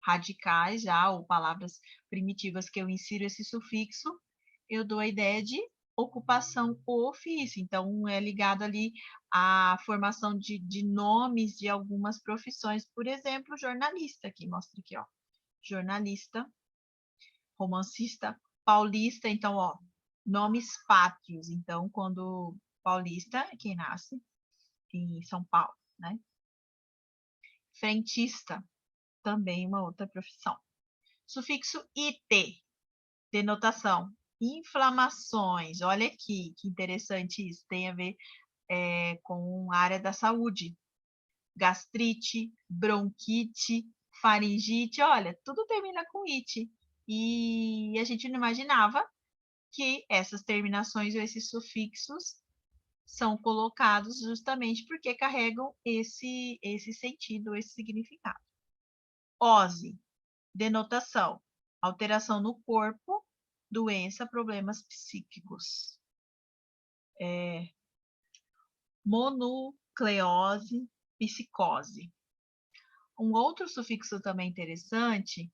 radicais já, ou palavras primitivas que eu insiro esse sufixo, eu dou a ideia de ocupação ou ofício. Então, é ligado ali à formação de nomes de algumas profissões. Por exemplo, jornalista, aqui, mostra aqui, ó. Jornalista, romancista, paulista. Então, ó, nomes pátrios. Então, quando paulista é quem nasce em São Paulo, né? Frentista, também uma outra profissão. Sufixo it, denotação. Inflamações, olha aqui, que interessante isso, tem a ver com a área da saúde. Gastrite, bronquite, faringite, olha, tudo termina com it. E a gente não imaginava que essas terminações ou esses sufixos são colocados justamente porque carregam esse sentido, esse significado. Ose, denotação, alteração no corpo, doença, problemas psíquicos. Monucleose, psicose. Um outro sufixo também interessante,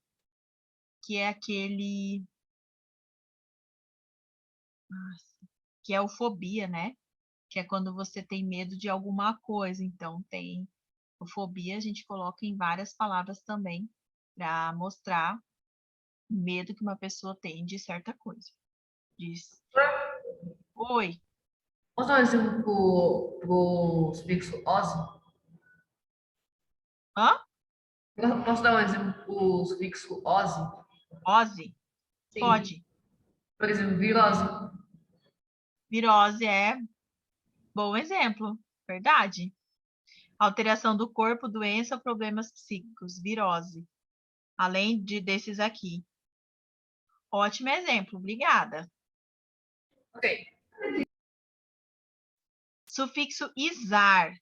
que é aquele que é fobia, né? Que é quando você tem medo de alguma coisa. Então, tem fobia, a gente coloca em várias palavras também, para mostrar o medo que uma pessoa tem de certa coisa. Diz. Oi. Posso dar um exemplo pro sufixo ose? Hã? Posso dar um exemplo pro sufixo ose? Ose? Sim. Pode. Por exemplo, virose. Virose é bom exemplo, verdade. Alteração do corpo, doença ou problemas psíquicos, virose. Além desses aqui. Ótimo exemplo, obrigada. Ok. Sufixo izar,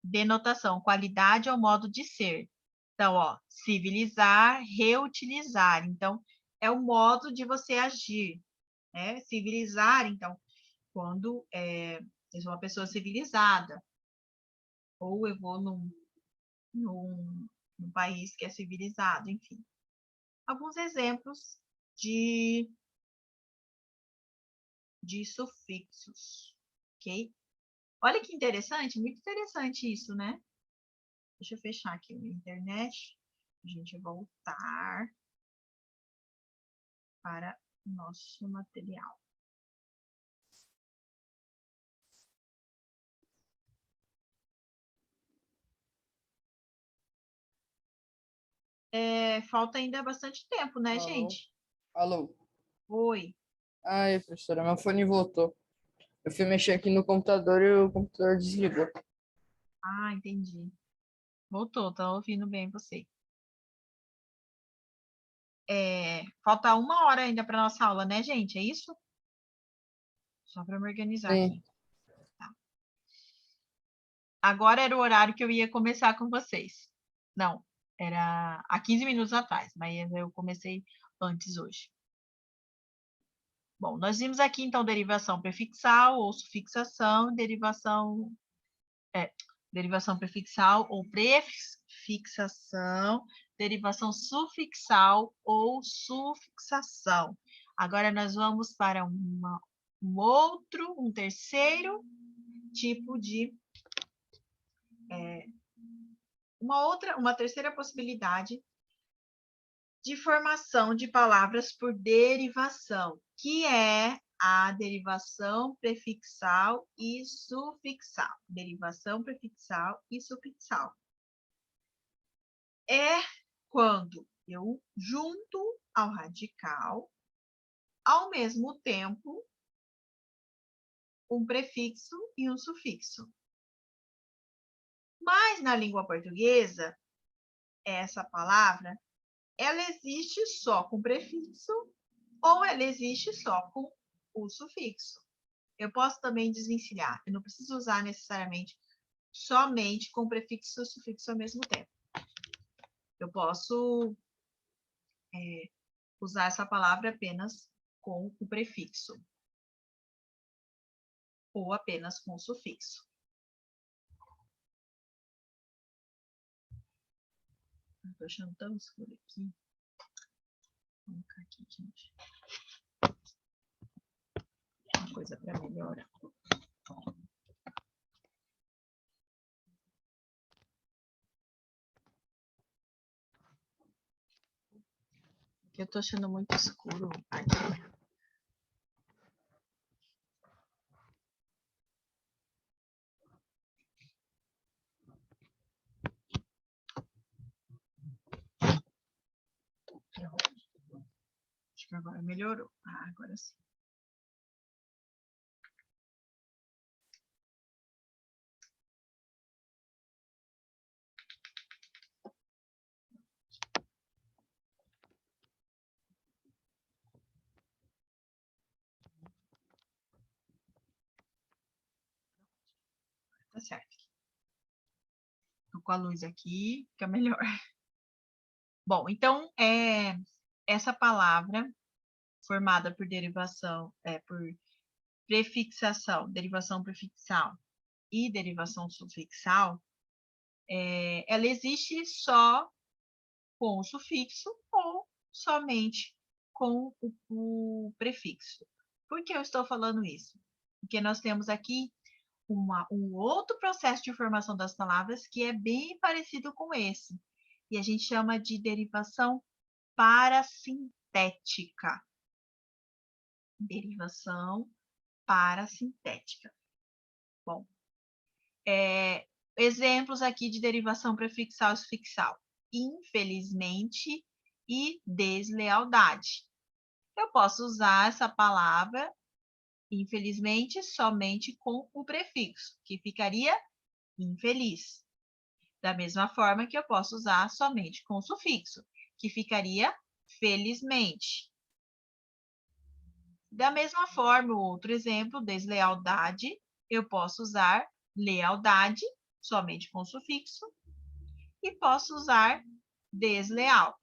denotação, qualidade ou modo de ser. Então, ó, civilizar, reutilizar. Então, é o modo de você agir, né? Civilizar, então, quando eu sou uma pessoa civilizada, ou eu vou num país que é civilizado, enfim. Alguns exemplos de sufixos, ok? Olha que interessante, muito interessante isso, né? Deixa eu fechar aqui a minha internet. A gente voltar para o nosso material. Falta ainda bastante tempo, né, Alô? gente? Alô? Oi. Ai, professora, meu fone voltou. Eu fui mexer aqui no computador e o computador desligou. Ah, entendi. Voltou, tá ouvindo bem você. Falta 1 hora ainda para nossa aula, né, gente? É isso? Só para me organizar Sim. aqui. Tá. Agora era o horário que eu ia começar com vocês. Não, era há 15 minutos atrás, mas eu comecei antes hoje. Bom, nós vimos aqui, então, derivação prefixal ou sufixação, derivação prefixal ou prefixação, derivação sufixal ou sufixação. Agora nós vamos para um terceiro tipo de uma terceira possibilidade de formação de palavras por derivação, que é a derivação prefixal e sufixal. Derivação prefixal e sufixal. É quando eu junto ao radical, ao mesmo tempo, um prefixo e um sufixo. Mas na língua portuguesa, essa palavra, ela existe só com prefixo ou ela existe só com o sufixo. Eu posso também desvencilhar, eu não preciso usar necessariamente somente com prefixo e sufixo ao mesmo tempo. Eu posso usar essa palavra apenas com o prefixo ou apenas com o sufixo. Estou achando tão escuro aqui. Vou colocar aqui, gente. Uma coisa para melhorar. Eu estou achando muito escuro aqui. Acho que agora melhorou. Ah, agora sim. Tá certo. Estou com a luz aqui, fica melhor. Bom, então, essa palavra formada por derivação, por prefixação, derivação prefixal e derivação sufixal, ela existe só com o sufixo ou somente com o prefixo. Por que eu estou falando isso? Porque nós temos aqui um outro processo de formação das palavras que é bem parecido com esse. E a gente chama de derivação parasintética. Derivação parasintética. Bom, exemplos aqui de derivação prefixal e sufixal. Infelizmente e deslealdade. Eu posso usar essa palavra, infelizmente, somente com o prefixo, que ficaria infeliz. Da mesma forma que eu posso usar somente com o sufixo, que ficaria felizmente. Da mesma forma, o outro exemplo, deslealdade, eu posso usar lealdade somente com o sufixo e posso usar desleal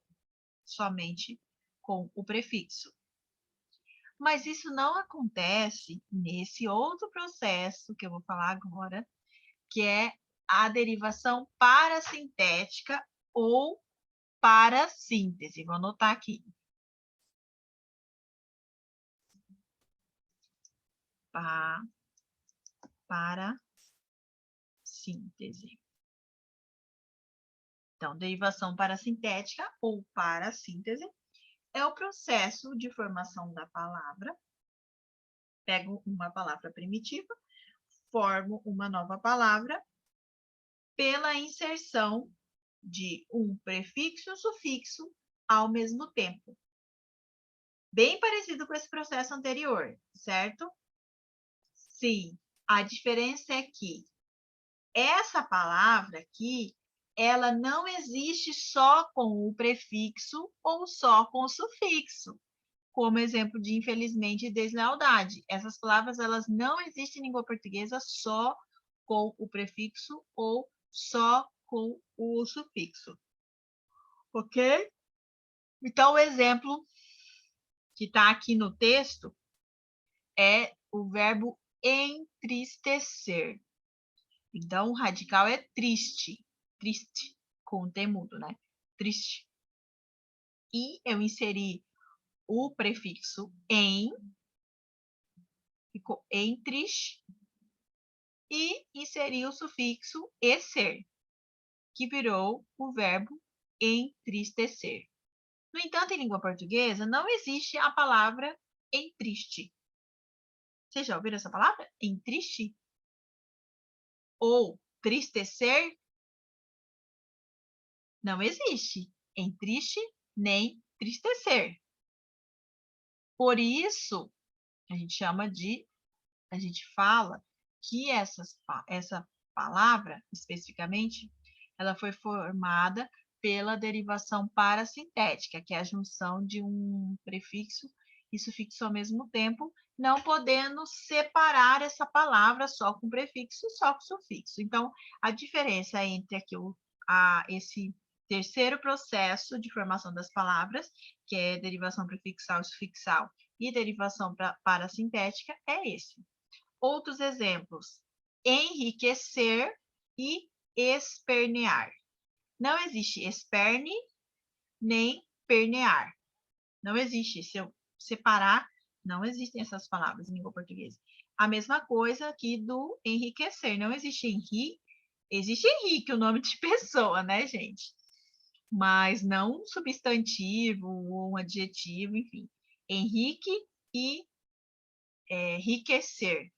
somente com o prefixo. Mas isso não acontece nesse outro processo que eu vou falar agora, que é a derivação parasintética ou parassíntese. Vou anotar aqui. Parassíntese. síntese. Então, derivação parassintética ou parassíntese é o processo de formação da palavra. Pego uma palavra primitiva, formo uma nova palavra pela inserção de um prefixo e um sufixo ao mesmo tempo. Bem parecido com esse processo anterior, certo? Sim, a diferença é que essa palavra aqui, ela não existe só com o prefixo ou só com o sufixo. Como exemplo de infelizmente e deslealdade. Essas palavras elas não existem em língua portuguesa só com o prefixo ou só com o sufixo. Ok? Então, o exemplo que está aqui no texto é o verbo entristecer. Então, o radical é triste. Triste, com o T mudo, né? Triste. E eu inseri o prefixo em, ficou entres, e inseri o sufixo ecer, que virou o verbo entristecer. No entanto, em língua portuguesa, não existe a palavra entriste. Vocês já ouviram essa palavra? Entriste? Ou tristecer? Não existe. Entriste nem tristecer. Por isso, a gente fala que essa palavra, especificamente, ela foi formada pela derivação parassintética, que é a junção de um prefixo e sufixo ao mesmo tempo, não podendo separar essa palavra só com prefixo e só com sufixo. Então, a diferença entre aqui esse terceiro processo de formação das palavras, que é derivação prefixal e sufixal, e derivação parassintética, é esse. Outros exemplos: enriquecer e espernear. Não existe esperne nem pernear. Não existe. Se eu separar, não existem essas palavras em língua portuguesa. A mesma coisa aqui do enriquecer. Não existe existe Henrique, o nome de pessoa, né, gente? Mas não um substantivo ou um adjetivo, enfim. Henrique e enriquecer.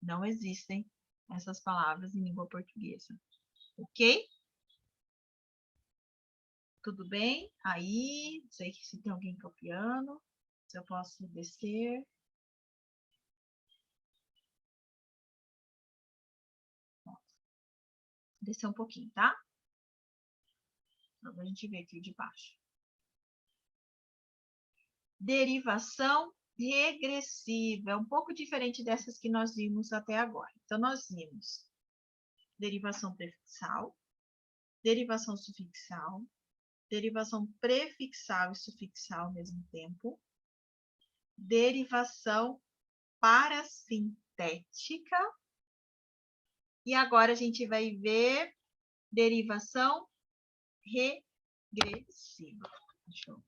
Não existem essas palavras em língua portuguesa. Ok? Tudo bem? Aí, não sei se tem alguém copiando, se eu posso descer. Descer um pouquinho, tá? Então, a gente vê aqui de baixo. Derivação regressiva. É um pouco diferente dessas que nós vimos até agora. Então, nós vimos derivação prefixal, derivação sufixal, derivação prefixal e sufixal ao mesmo tempo, derivação parassintética, e agora a gente vai ver derivação regressiva. Deixa eu...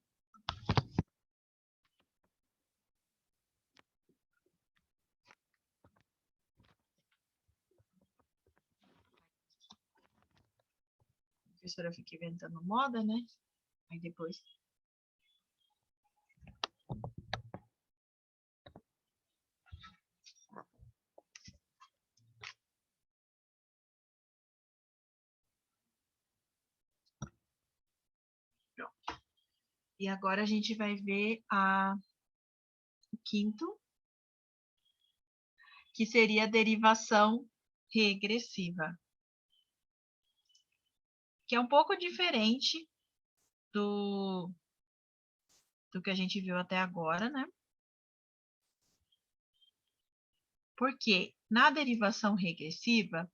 A professora fica inventando moda, né? Aí depois... Pronto. E agora a gente vai ver o quinto, que seria a derivação regressiva, que é um pouco diferente do que a gente viu até agora, né? Porque na derivação regressiva,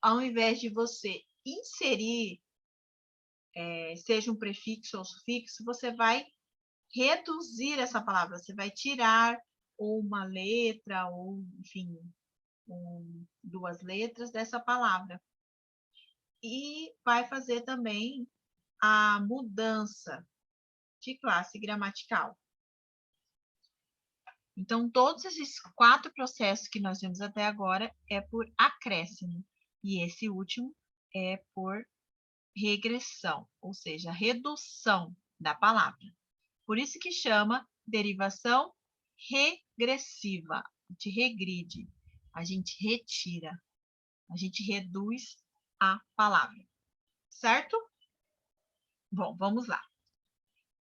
ao invés de você inserir, seja um prefixo ou sufixo, você vai reduzir essa palavra, você vai tirar uma letra, ou, enfim, duas letras dessa palavra. E vai fazer também a mudança de classe gramatical. Então, todos esses 4 processos que nós vimos até agora é por acréscimo. E esse último é por regressão, ou seja, redução da palavra. Por isso que chama derivação regressiva. A gente regride, a gente retira, a gente reduz a palavra. Certo? Bom, vamos lá.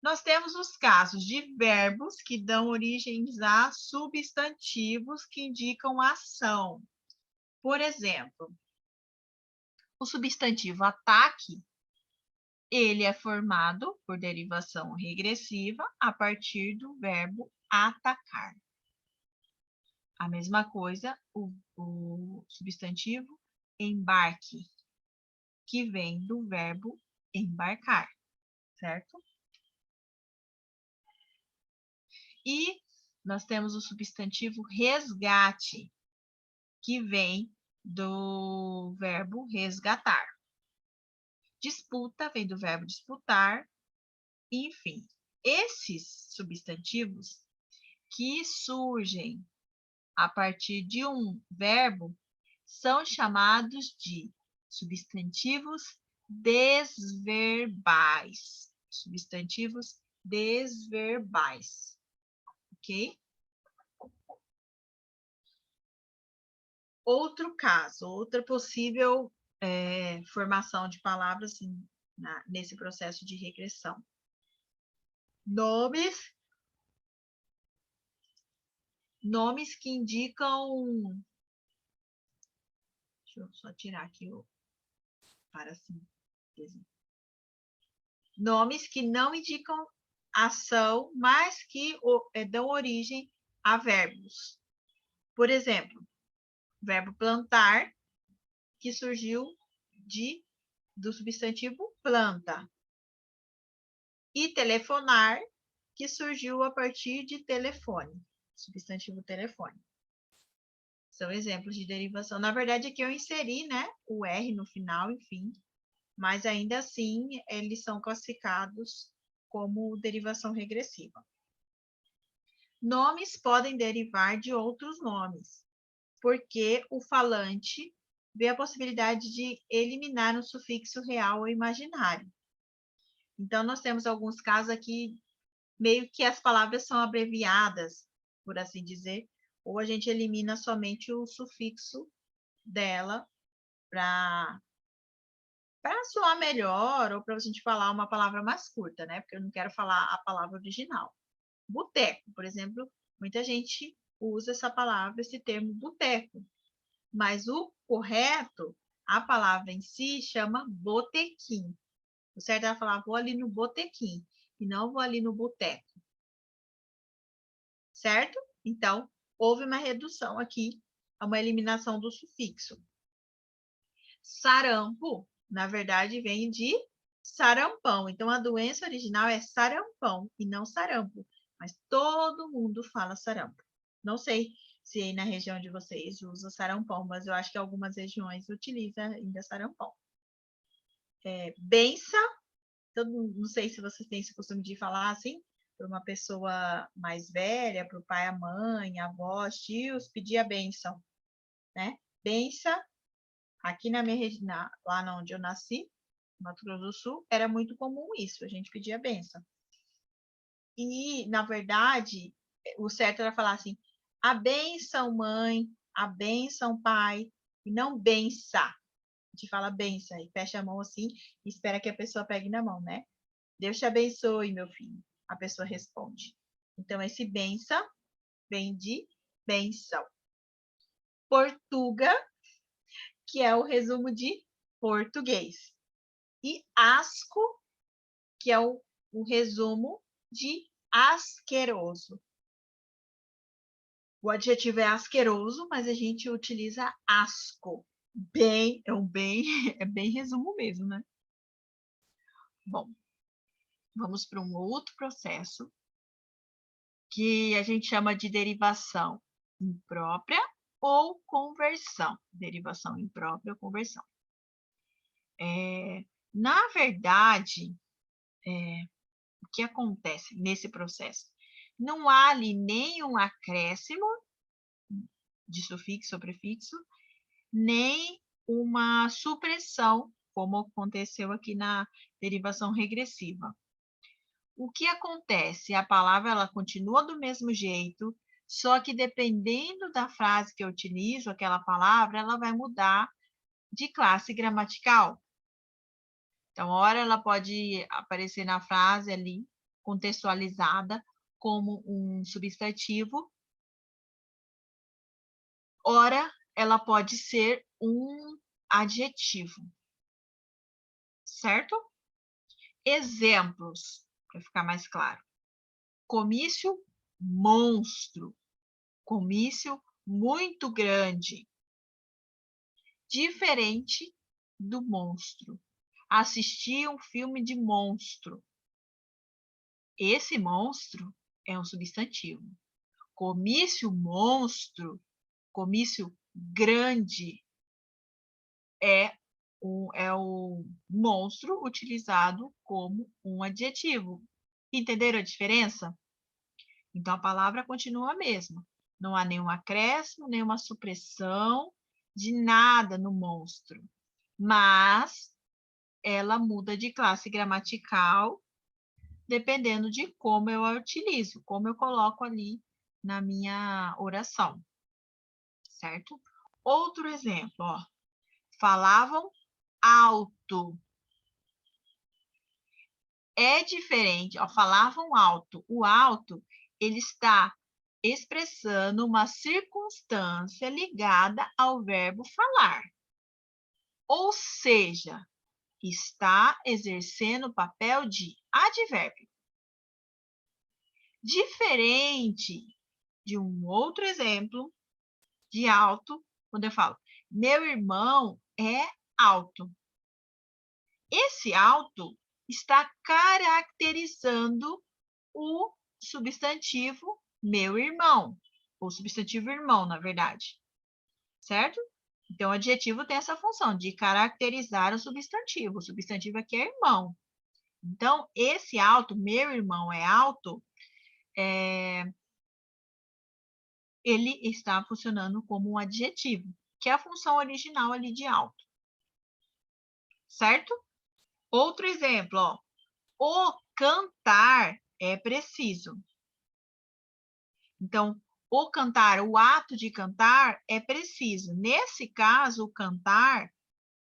Nós temos os casos de verbos que dão origem a substantivos que indicam ação. Por exemplo, o substantivo ataque, ele é formado por derivação regressiva a partir do verbo atacar. A mesma coisa, o substantivo embarque, que vem do verbo embarcar, certo? E nós temos o substantivo resgate, que vem do verbo resgatar. Disputa vem do verbo disputar. Enfim, esses substantivos que surgem a partir de um verbo são chamados de substantivos desverbais. Substantivos desverbais. Ok? Outro caso, outra possível formação de palavras assim, nesse processo de regressão. Nomes que indicam... Deixa eu só tirar aqui o parasíntese. Nomes que não indicam ação, mas que dão origem a verbos. Por exemplo, o verbo plantar, que surgiu do substantivo planta. E telefonar, que surgiu a partir de telefone, substantivo telefone. São exemplos de derivação. Na verdade, aqui eu inseri, né, o R no final, enfim, mas ainda assim eles são classificados como derivação regressiva. Nomes podem derivar de outros nomes, porque o falante vê a possibilidade de eliminar um sufixo real ou imaginário. Então, nós temos alguns casos aqui, meio que as palavras são abreviadas, por assim dizer, ou a gente elimina somente o sufixo dela para soar melhor, ou para a gente falar uma palavra mais curta, né? Porque eu não quero falar a palavra original. Boteco, por exemplo, muita gente usa essa palavra, esse termo boteco, mas o correto, a palavra em si, chama botequim. O certo é falar, vou ali no botequim, e não vou ali no boteco. Certo? Então, houve uma redução aqui, uma eliminação do sufixo. Sarampo, na verdade, vem de sarampão. Então, a doença original é sarampão e não sarampo. Mas todo mundo fala sarampo. Não sei se aí na região de vocês usa sarampão, mas eu acho que algumas regiões utilizam ainda sarampão. Bença, não sei se vocês têm esse costume de falar assim, para uma pessoa mais velha, para o pai, a mãe, avós, tios, pedir a bênção, né? Bença, aqui na minha região, lá onde eu nasci, no Mato Grosso do Sul, era muito comum isso, a gente pedia a bênção. E, na verdade, o certo era falar assim, a bênção, mãe, a bênção, pai, e não bença. A gente fala benção e fecha a mão assim e espera que a pessoa pegue na mão, né? Deus te abençoe, meu filho. A pessoa responde. Então, esse benção vem de benção. Portuga, que é o resumo de português. E asco, que é o resumo de asqueroso. O adjetivo é asqueroso, mas a gente utiliza asco. É bem resumo mesmo, né? Bom, vamos para um outro processo que a gente chama de derivação imprópria ou conversão. Derivação imprópria ou conversão. Na verdade, o que acontece nesse processo? Não há ali nenhum acréscimo de sufixo ou prefixo, nem uma supressão, como aconteceu aqui na derivação regressiva. O que acontece? A palavra ela continua do mesmo jeito, só que dependendo da frase que eu utilizo, aquela palavra, ela vai mudar de classe gramatical. Então, ora ela pode aparecer na frase ali, contextualizada, como um substantivo. Ora, ela pode ser um adjetivo. Certo? Exemplos, para ficar mais claro. Comício monstro. Comício muito grande. Diferente do monstro. Assistir um filme de monstro. Esse monstro é um substantivo. Comício monstro, comício grande, é o monstro utilizado como um adjetivo. Entenderam a diferença? Então, a palavra continua a mesma. Não há nenhum acréscimo, nenhuma supressão de nada no monstro. Mas ela muda de classe gramatical dependendo de como eu a utilizo, como eu coloco ali na minha oração. Certo? Outro exemplo, ó. Falavam alto. É diferente, ó, falavam alto. O alto, ele está expressando uma circunstância ligada ao verbo falar. Ou seja, está exercendo o papel de advérbio. Diferente de um outro exemplo de alto, quando eu falo, meu irmão é alto. Esse alto está caracterizando o substantivo meu irmão, ou substantivo irmão, na verdade. Certo? Então, o adjetivo tem essa função de caracterizar o substantivo. O substantivo aqui é irmão. Então, esse alto, meu irmão é alto, ele está funcionando como um adjetivo, que é a função original ali de alto. Certo? Outro exemplo, ó. O cantar é preciso. Então, o cantar, o ato de cantar é preciso. Nesse caso, o cantar,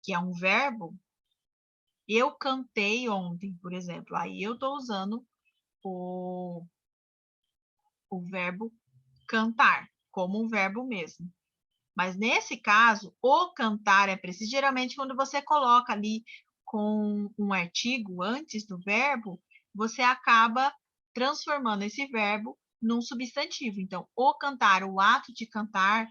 que é um verbo, eu cantei ontem, por exemplo. Aí eu estou usando o verbo cantar, como um verbo mesmo. Mas nesse caso, o cantar é preciso. Geralmente, quando você coloca ali com um artigo antes do verbo, você acaba transformando esse verbo num substantivo. Então, o cantar, o ato de cantar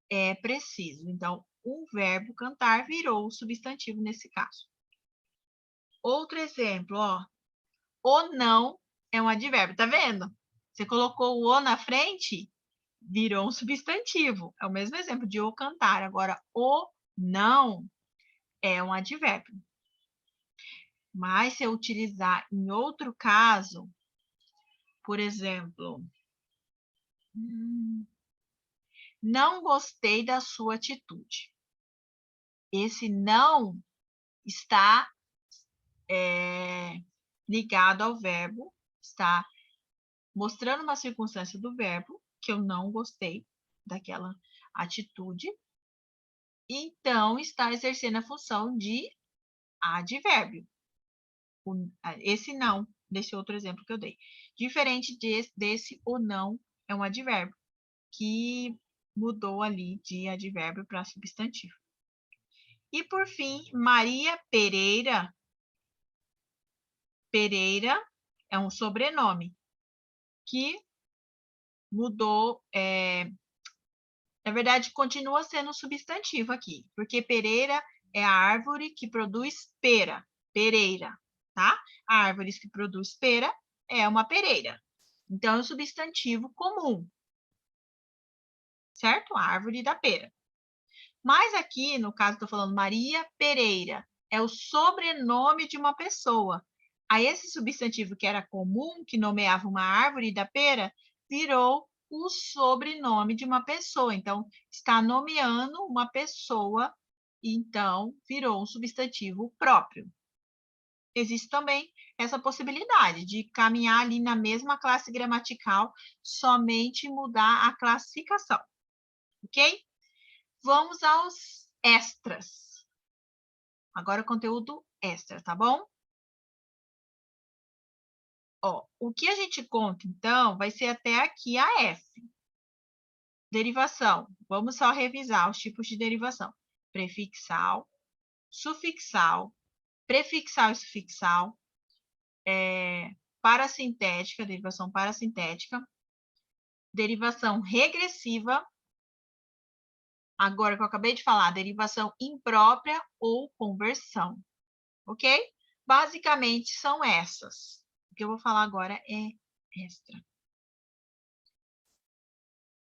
é preciso. Então, o verbo cantar virou o substantivo nesse caso. Outro exemplo, ó. O não é um advérbio, tá vendo? Você colocou o na frente, virou um substantivo. É o mesmo exemplo de o cantar. Agora, o não é um advérbio. Mas se eu utilizar em outro caso, por exemplo, não gostei da sua atitude. Esse não está ligado ao verbo, está mostrando uma circunstância do verbo, que eu não gostei daquela atitude, então está exercendo a função de advérbio. Esse não, desse outro exemplo que eu dei. Diferente desse, o não é um advérbio, que mudou ali de advérbio para substantivo. E, por fim, Maria Pereira. Pereira é um sobrenome que mudou, na verdade, continua sendo substantivo aqui, porque Pereira é a árvore que produz pera, pereira, tá? A árvore que produz pera é uma pereira. Então, é um substantivo comum, certo? A árvore da pera. Mas aqui, no caso, estou falando Maria Pereira, é o sobrenome de uma pessoa. Aí esse substantivo que era comum, que nomeava uma árvore da pera, virou o sobrenome de uma pessoa. Então, está nomeando uma pessoa, então virou um substantivo próprio. Existe também essa possibilidade de caminhar ali na mesma classe gramatical, somente mudar a classificação. Ok? Vamos aos extras. Agora, conteúdo extra, tá bom? Ó, o que a gente conta, então, vai ser até aqui a F. Derivação. Vamos só revisar os tipos de derivação. Prefixal, sufixal, prefixal e sufixal, parasintética, derivação parasintética, derivação regressiva, agora que eu acabei de falar, derivação imprópria ou conversão, ok? Basicamente são essas. O que eu vou falar agora é extra.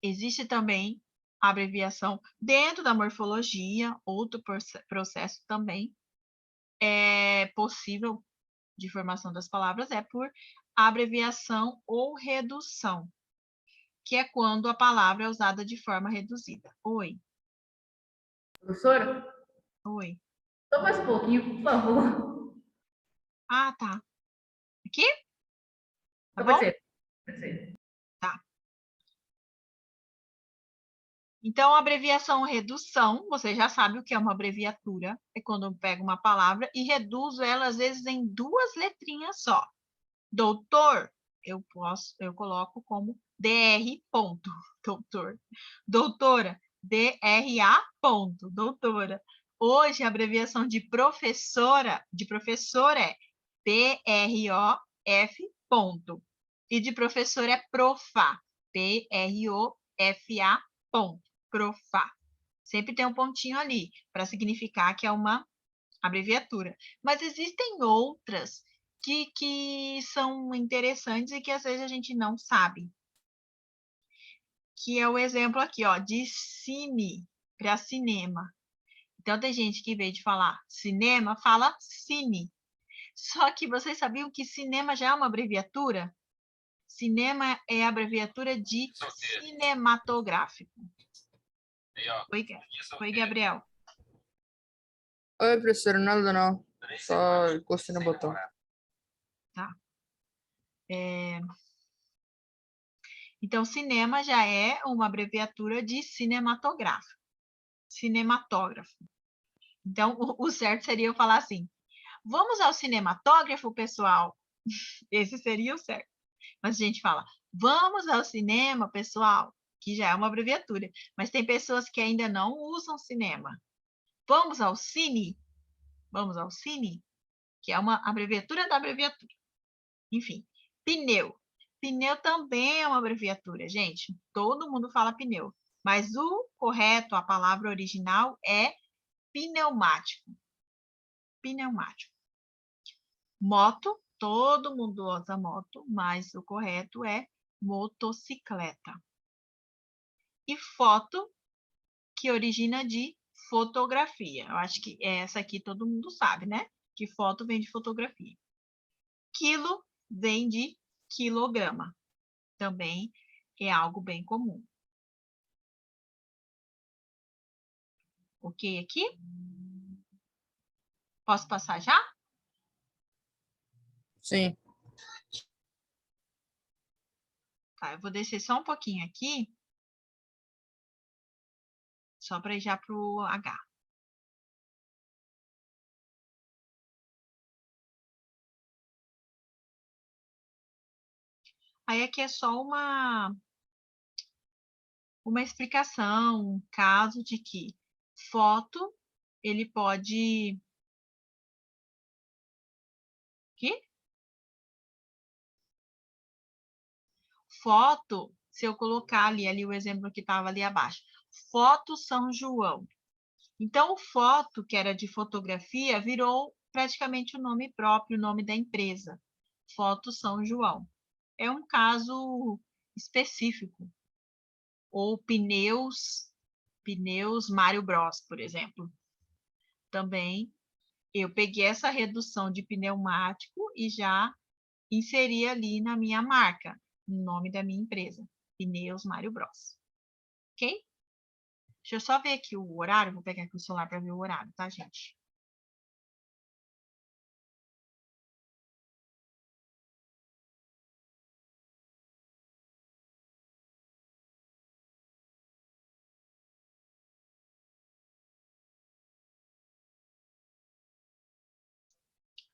Existe também a abreviação dentro da morfologia, outro processo também é possível de formação das palavras é por abreviação ou redução, que é quando a palavra é usada de forma reduzida. Oi. Professora, Oi. só mais um pouquinho, por favor. Ah, tá. Aqui? Tá Pode bom? ser. Pode ser. Tá. Então, a abreviação redução, você já sabe o que é uma abreviatura. É quando eu pego uma palavra e reduzo ela, às vezes, em 2 letrinhas só. Doutor, eu coloco como DR. Ponto, doutor. Doutora, DRA. Ponto, doutora. Hoje, a abreviação de professora, é PROF. Ponto. E de professor é PROFA, PROFA. Ponto, PROFA. Sempre tem um pontinho ali, para significar que é uma abreviatura. Mas existem outras que são interessantes e que às vezes a gente não sabe. Que é o exemplo aqui, ó, de cine para cinema. Então, tem gente que, em vez de falar cinema, fala cine. Só que vocês sabiam que cinema já é uma abreviatura? Cinema é a abreviatura de cinematográfico. Oi, Gabriel. Oi, professor, nada não. Só encostei no botão. Tá. Então, cinema já é uma abreviatura de cinematógrafo. Cinematógrafo. Então, o certo seria eu falar assim: vamos ao cinematógrafo, pessoal? Esse seria o certo. Mas a gente fala: vamos ao cinema, pessoal? Que já é uma abreviatura. Mas tem pessoas que ainda não usam cinema. Vamos ao cine? Vamos ao cine? Que é uma abreviatura da abreviatura. Enfim, pneu. Pneu também é uma abreviatura, gente. Todo mundo fala pneu. Mas o correto, a palavra original é pneumático. Pneumático. Moto, todo mundo usa moto, mas o correto é motocicleta. E foto, que origina de fotografia. Eu acho que essa aqui todo mundo sabe, né? Que foto vem de fotografia. Quilo vem de quilograma. Também é algo bem comum. Ok aqui? Posso passar já? Sim. Tá, eu vou descer só um pouquinho aqui. Só para ir já para o H. Aí aqui é só uma explicação, um caso de que foto, ele pode... Aqui? Foto, se eu colocar ali o exemplo que estava ali abaixo. Foto São João. Então, o foto, que era de fotografia, virou praticamente o nome próprio, o nome da empresa. Foto São João. É um caso específico. Ou pneus Mário Bros, por exemplo. Também eu peguei essa redução de pneumático e já inserir ali na minha marca, no nome da minha empresa, Pneus Mário Bros. Ok? Deixa eu só ver aqui o horário, vou pegar aqui o celular para ver o horário, tá, gente?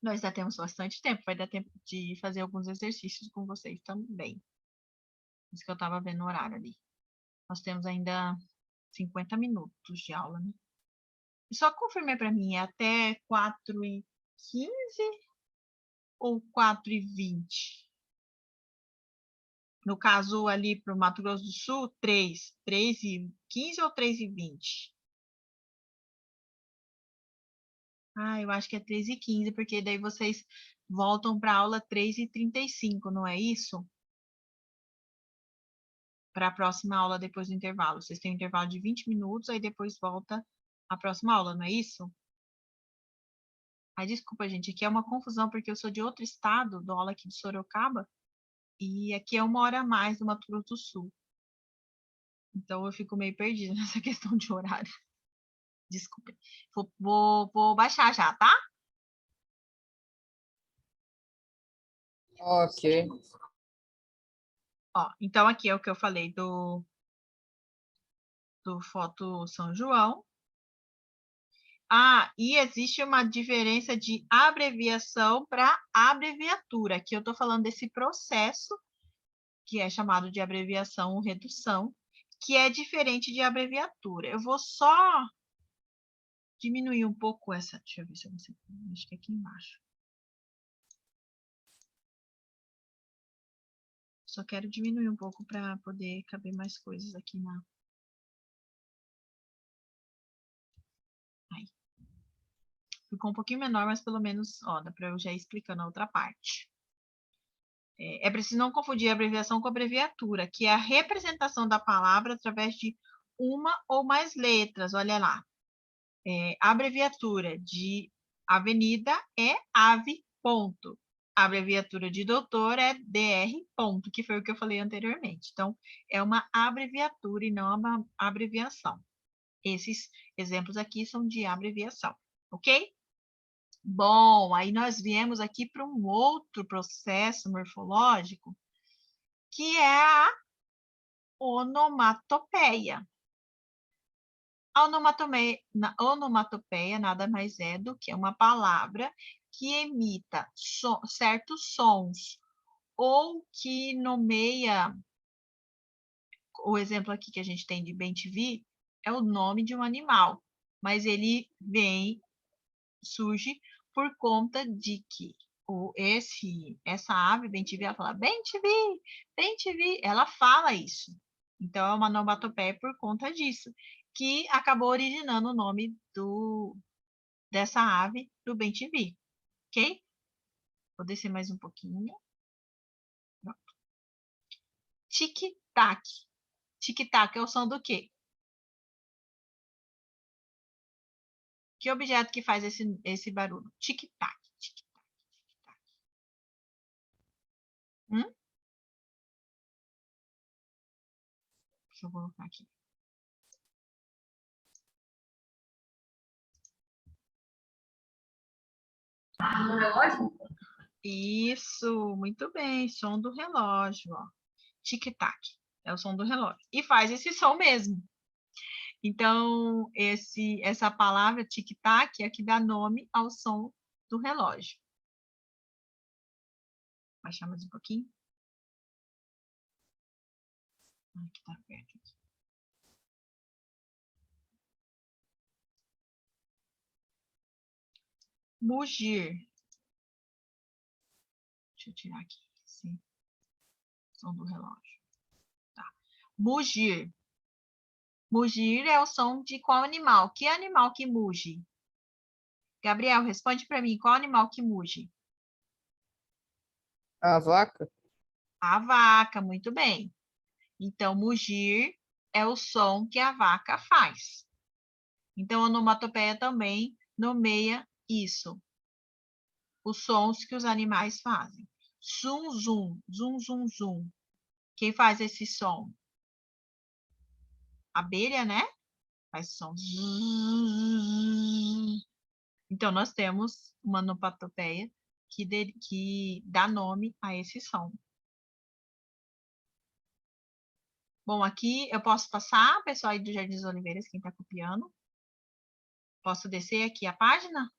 Nós ainda temos bastante tempo, vai dar tempo de fazer alguns exercícios com vocês também. Isso que eu estava vendo o horário ali. Nós temos ainda 50 minutos de aula, né? Só confirme para mim, é até 4h15 ou 4h20? No caso, ali para o Mato Grosso do Sul, 3h15 ou 3h20? Ah, eu acho que é 3h15, porque daí vocês voltam para a aula 3h35, não é isso? Para a próxima aula depois do intervalo. Vocês têm um intervalo de 20 minutos, aí depois volta a próxima aula, não é isso? Ai, desculpa, gente, aqui é uma confusão, porque eu sou de outro estado, dou aula aqui de Sorocaba, e aqui é 1 hora a mais do Mato Grosso do Sul. Então eu fico meio perdida nessa questão de horário. Desculpa. Vou baixar já, tá? Ok. Ó, então aqui é o que eu falei do Foto São João. Ah, e existe uma diferença de abreviação para abreviatura. Aqui eu estou falando desse processo, que é chamado de abreviação ou redução, que é diferente de abreviatura. Eu vou só diminuir um pouco essa. Deixa eu ver se eu consigo. Acho que é aqui embaixo. Só quero diminuir um pouco para poder caber mais coisas aqui na. Aí. Ficou um pouquinho menor, mas pelo menos, ó, dá para eu já ir explicando a outra parte. É preciso não confundir abreviação com abreviatura, que é a representação da palavra através de uma ou mais letras. Olha lá. A abreviatura de avenida é AVE, ponto. A abreviatura de doutor é DR, ponto, que foi o que eu falei anteriormente. Então, é uma abreviatura e não uma abreviação. Esses exemplos aqui são de abreviação, ok? Bom, aí nós viemos aqui para um outro processo morfológico, que é a onomatopeia. A onomatopeia nada mais é do que uma palavra que emita certos sons ou que nomeia, o exemplo aqui que a gente tem de bem-te-vi é o nome de um animal, mas ele surge por conta de que essa ave, bem-te-vi, ela fala bem-te-vi, bem-te-vi, ela fala isso. Então, é uma onomatopeia por conta disso, que acabou originando o nome dessa ave do bem-te-vi, ok? Vou descer mais um pouquinho. Pronto. Tic-tac. Tic-tac é o som do quê? Que objeto que faz esse barulho? Tic-tac, tic-tac, tic-tac. Deixa eu colocar aqui. No relógio? Isso, muito bem, som do relógio, ó. Tic-tac, é o som do relógio. E faz esse som mesmo. Então, essa palavra tic-tac é que dá nome ao som do relógio. Baixar mais um pouquinho. Aqui tá perto. Mugir. Deixa eu tirar aqui esse som do relógio. Tá. Mugir. Mugir é o som de qual animal? Que animal que muge? Gabriel, responde para mim, qual animal que muge? A vaca? A vaca, muito bem. Então, mugir é o som que a vaca faz. Então, a onomatopeia também nomeia isso. os sons que os animais fazem. Zum, zum, zum, zum, zum. Quem faz esse som? Abelha, né? Faz som. Então, nós temos uma onomatopeia que dá nome a esse som. Bom, aqui eu posso passar, pessoal aí do Jardim das Oliveiras, quem está copiando. Posso descer aqui a página?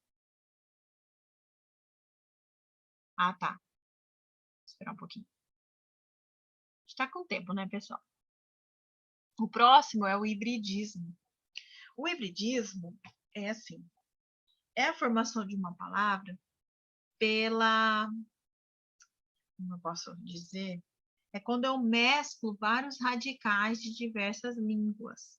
Ah, tá. Vou esperar um pouquinho. Está com tempo, né, pessoal? O próximo é o hibridismo. O hibridismo é assim, é a formação de uma palavra pela, como eu posso dizer, é quando eu mesclo vários radicais de diversas línguas.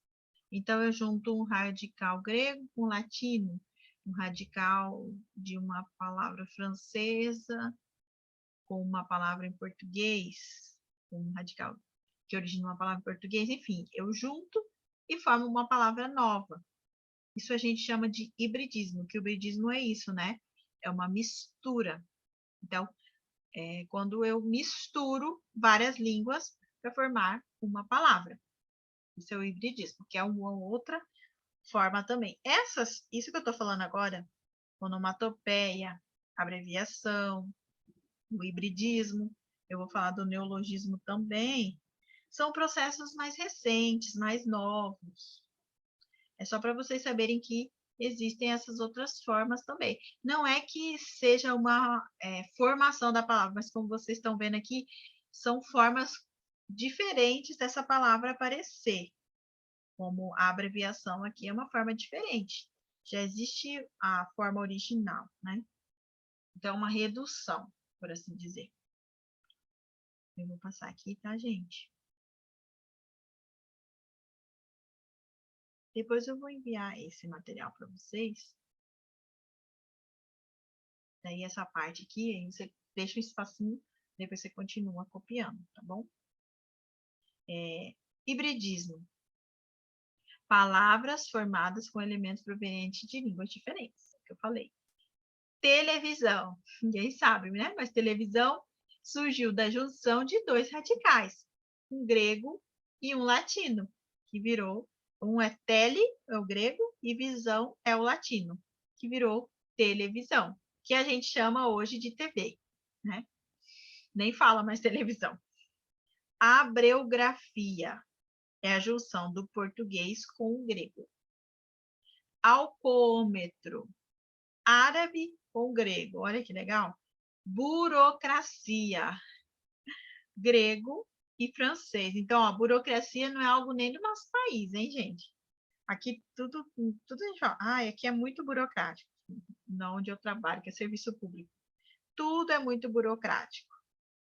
Então, eu junto um radical grego com latino, um radical de uma palavra francesa com uma palavra em português, com um radical que origina uma palavra em português, enfim, eu junto e formo uma palavra nova. Isso a gente chama de hibridismo, que o hibridismo é isso, né? É uma mistura. Então, quando eu misturo várias línguas para formar uma palavra. Isso é o hibridismo, que é uma outra forma também. Isso que eu estou falando agora, onomatopeia, abreviação, o hibridismo, eu vou falar do neologismo também, são processos mais recentes, mais novos. É só para vocês saberem que existem essas outras formas também. Não é que seja uma formação da palavra, mas como vocês estão vendo aqui, são formas diferentes dessa palavra aparecer. Como a abreviação aqui é uma forma diferente. Já existe a forma original, né? Então, é uma redução, por assim dizer. Eu vou passar aqui, tá, gente? Depois eu vou enviar esse material para vocês. Daí essa parte aqui, aí você deixa um espacinho, depois você continua copiando, tá bom? Hibridismo. Palavras formadas com elementos provenientes de línguas diferentes, que eu falei. Televisão. Ninguém sabe, né? Mas televisão surgiu da junção de dois radicais, um grego e um latino, que virou, um é tele, é o grego, e visão é o latino, que virou televisão, que a gente chama hoje de TV, né? Nem fala mais televisão. Abreografia é a junção do português com o grego. Alcoômetro, árabe com grego, olha que legal. Burocracia, grego e francês. Então, a burocracia não é algo nem do nosso país, hein, gente? Aqui tudo a gente fala, aqui é muito burocrático. Não onde eu trabalho, que é serviço público. Tudo é muito burocrático.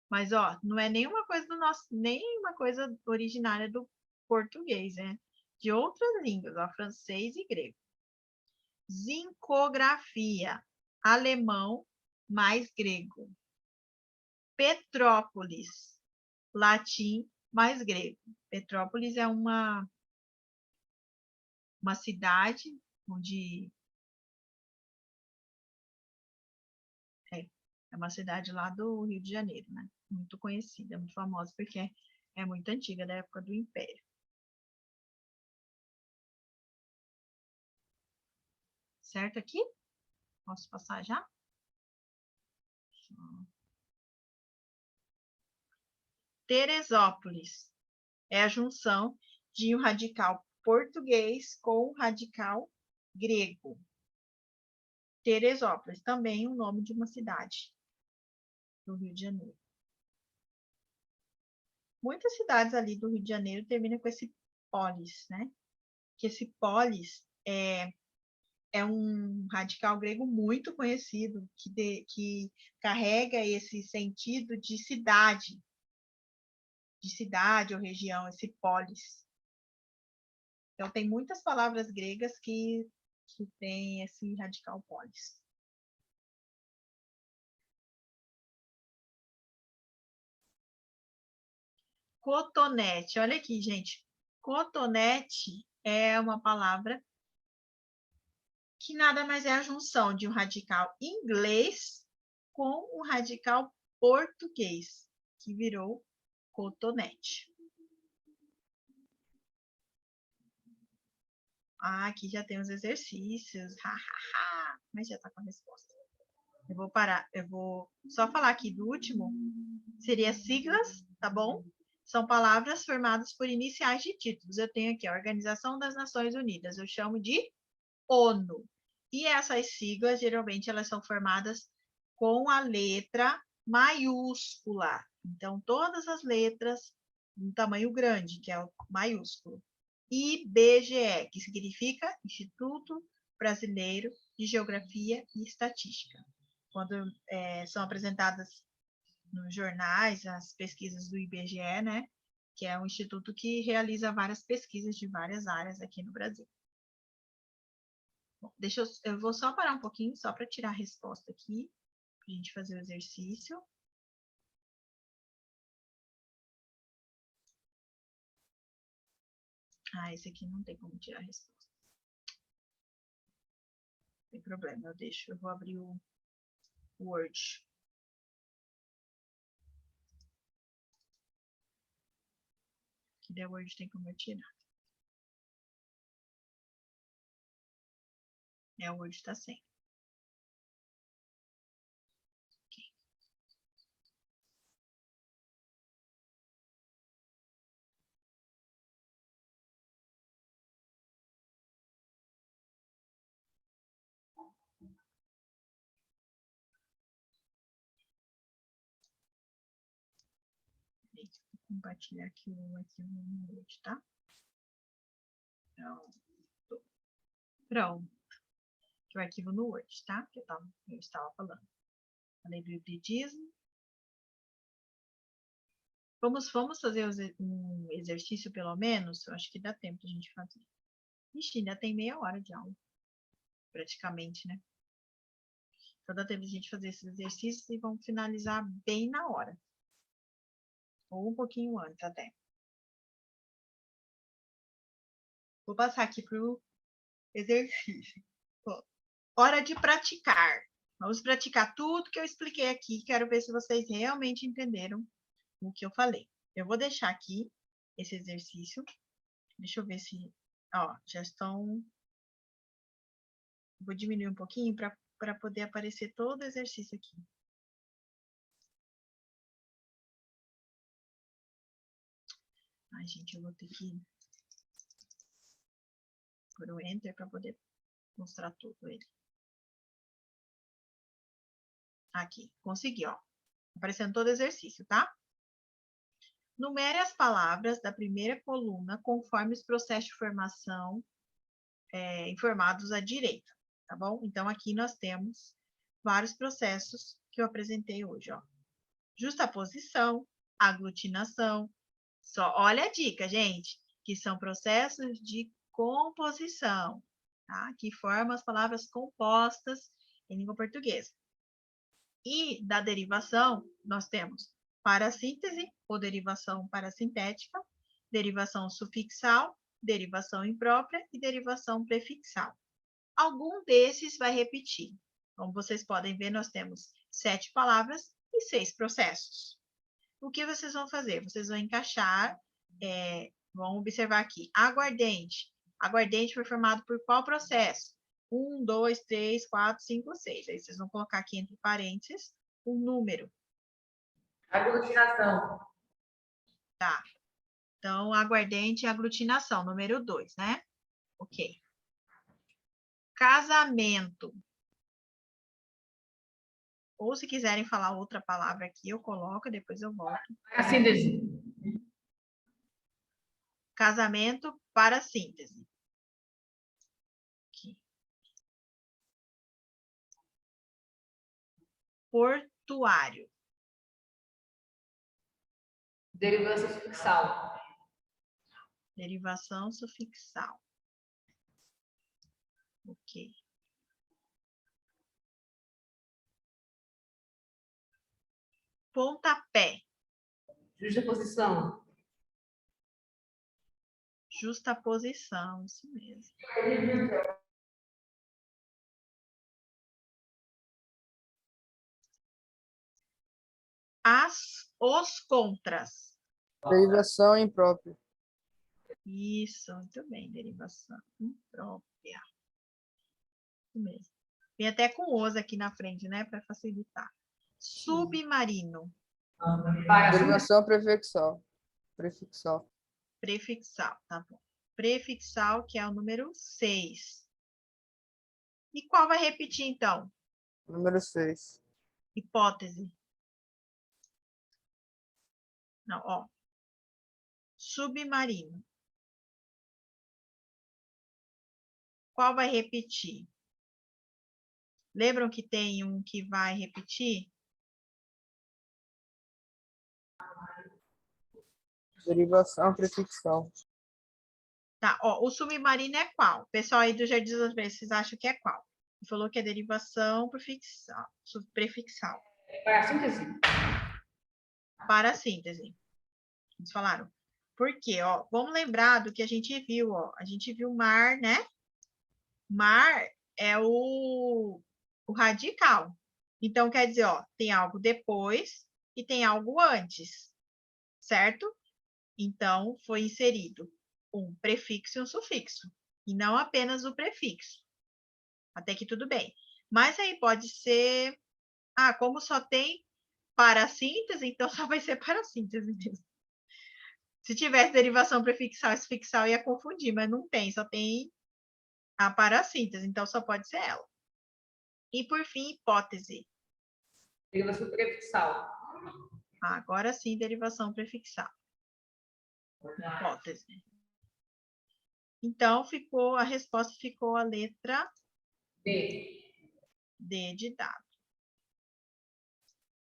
Mas, ó, não é nenhuma coisa do nosso, nenhuma coisa originária do português, né? De outras línguas, ó, francês e grego. Zincografia, alemão mais grego. Petrópolis, latim mais grego. Petrópolis é uma cidade onde é uma cidade lá do Rio de Janeiro, né? Muito conhecida, muito famosa porque é muito antiga, da época do Império. Certo aqui? Posso passar já? Teresópolis é a junção de um radical português com um radical grego. Teresópolis, também o nome de uma cidade do Rio de Janeiro. Muitas cidades ali do Rio de Janeiro terminam com esse polis, né? Que esse polis é um radical grego muito conhecido, que carrega esse sentido de cidade ou região, esse polis. Então, tem muitas palavras gregas que tem esse radical polis. Cotonete, olha aqui, gente. Cotonete é uma palavra que nada mais é a junção de um radical inglês com o radical português, que virou cotonete. Ah, aqui já tem os exercícios. Mas já está com a resposta. Eu vou parar. Eu vou só falar aqui do último. Seria siglas, tá bom? São palavras formadas por iniciais de títulos. Eu tenho aqui a Organização das Nações Unidas. Eu chamo de ONU. E essas siglas, geralmente, elas são formadas com a letra maiúscula. Então, todas as letras em tamanho grande, que é o maiúsculo. IBGE, que significa Instituto Brasileiro de Geografia e Estatística. Quando são apresentadas nos jornais as pesquisas do IBGE, né? Que é um instituto que realiza várias pesquisas de várias áreas aqui no Brasil. Bom, eu vou só parar um pouquinho, só para tirar a resposta aqui, para a gente fazer o exercício. Ah, esse aqui não tem como tirar a resposta. Não tem problema, eu vou abrir o Word. Que daí o Word tem como eu tirar. O Word está sem. Vou compartilhar aqui o arquivo no Word, tá? Pronto. Que o arquivo no Word, tá? Que eu estava falando. Falei do hibridismo. Vamos fazer um exercício, pelo menos? Eu acho que dá tempo de a gente fazer. Ixi, ainda tem meia hora de aula. Praticamente, né? Então dá tempo de a gente fazer esses exercícios e vamos finalizar bem na hora. Ou um pouquinho antes até. Vou passar aqui para o exercício. Hora de praticar. Vamos praticar tudo que eu expliquei aqui. Quero ver se vocês realmente entenderam o que eu falei. Eu vou deixar aqui esse exercício. Deixa eu ver se... Ó, já estão... Vou diminuir um pouquinho para poder aparecer todo o exercício aqui. Ai, gente, eu vou ter que pôr o Enter para poder mostrar tudo ele. Aqui, consegui, ó. Aparecendo todo o exercício, tá? Numere as palavras da primeira coluna conforme os processos de formação informados à direita, tá bom? Então, aqui nós temos vários processos que eu apresentei hoje, ó. Justaposição, aglutinação. Só olha a dica, gente, que são processos de composição, tá? Que formam as palavras compostas em língua portuguesa. E da derivação, nós temos parassíntese ou derivação parassintética, derivação sufixal, derivação imprópria e derivação prefixal. Algum desses vai repetir. Como vocês podem ver, nós temos 7 palavras e 6 processos. O que vocês vão fazer? Vocês vão encaixar, vão observar aqui, aguardente. Aguardente foi formado por qual processo? 1, 2, 3, 4, 5, 6. Aí vocês vão colocar aqui entre parênteses um número. Aglutinação. Tá. Então, aguardente e aglutinação, número 2, né? Ok. Casamento. Ou se quiserem falar outra palavra aqui, eu coloco, depois eu volto. Síntese. Casamento para síntese. Aqui. Portuário. Derivação sufixal. Derivação sufixal. Ok. Pontapé. Justaposição. Justaposição, isso mesmo. os contras. Derivação imprópria. Isso, muito bem, derivação imprópria. Isso mesmo. Tem até com os aqui na frente, né, para facilitar. Submarino, Derivação prefixal. Prefixal. prefixal, tá bom. Prefixal, que é o número 6. E qual vai repetir, então? Número 6. Hipótese. Não, ó. Submarino. Qual vai repetir? Lembram que tem um que vai repetir? Derivação prefixal. Tá, ó, o submarino é qual? O pessoal aí do Jardim das Velhas, vocês acham que é qual? Ele falou que é derivação prefixal, prefixal. Para a síntese. Para a síntese. Eles falaram. Por quê? Ó, vamos lembrar do que a gente viu, ó. A gente viu mar, né? Mar é o radical. Então, quer dizer, ó, tem algo depois e tem algo antes, certo? Então, foi inserido um prefixo e um sufixo, e não apenas o prefixo. Até que tudo bem. Mas aí pode ser... Ah, como só tem para síntese, então só vai ser para síntese mesmo. Se tivesse derivação prefixal e sufixal, ia confundir, mas não tem, só tem a para síntese, então só pode ser ela. E por fim, hipótese. Derivação prefixal. Agora sim, derivação prefixal. Hipótese. Então, a resposta ficou a letra D. D de dado.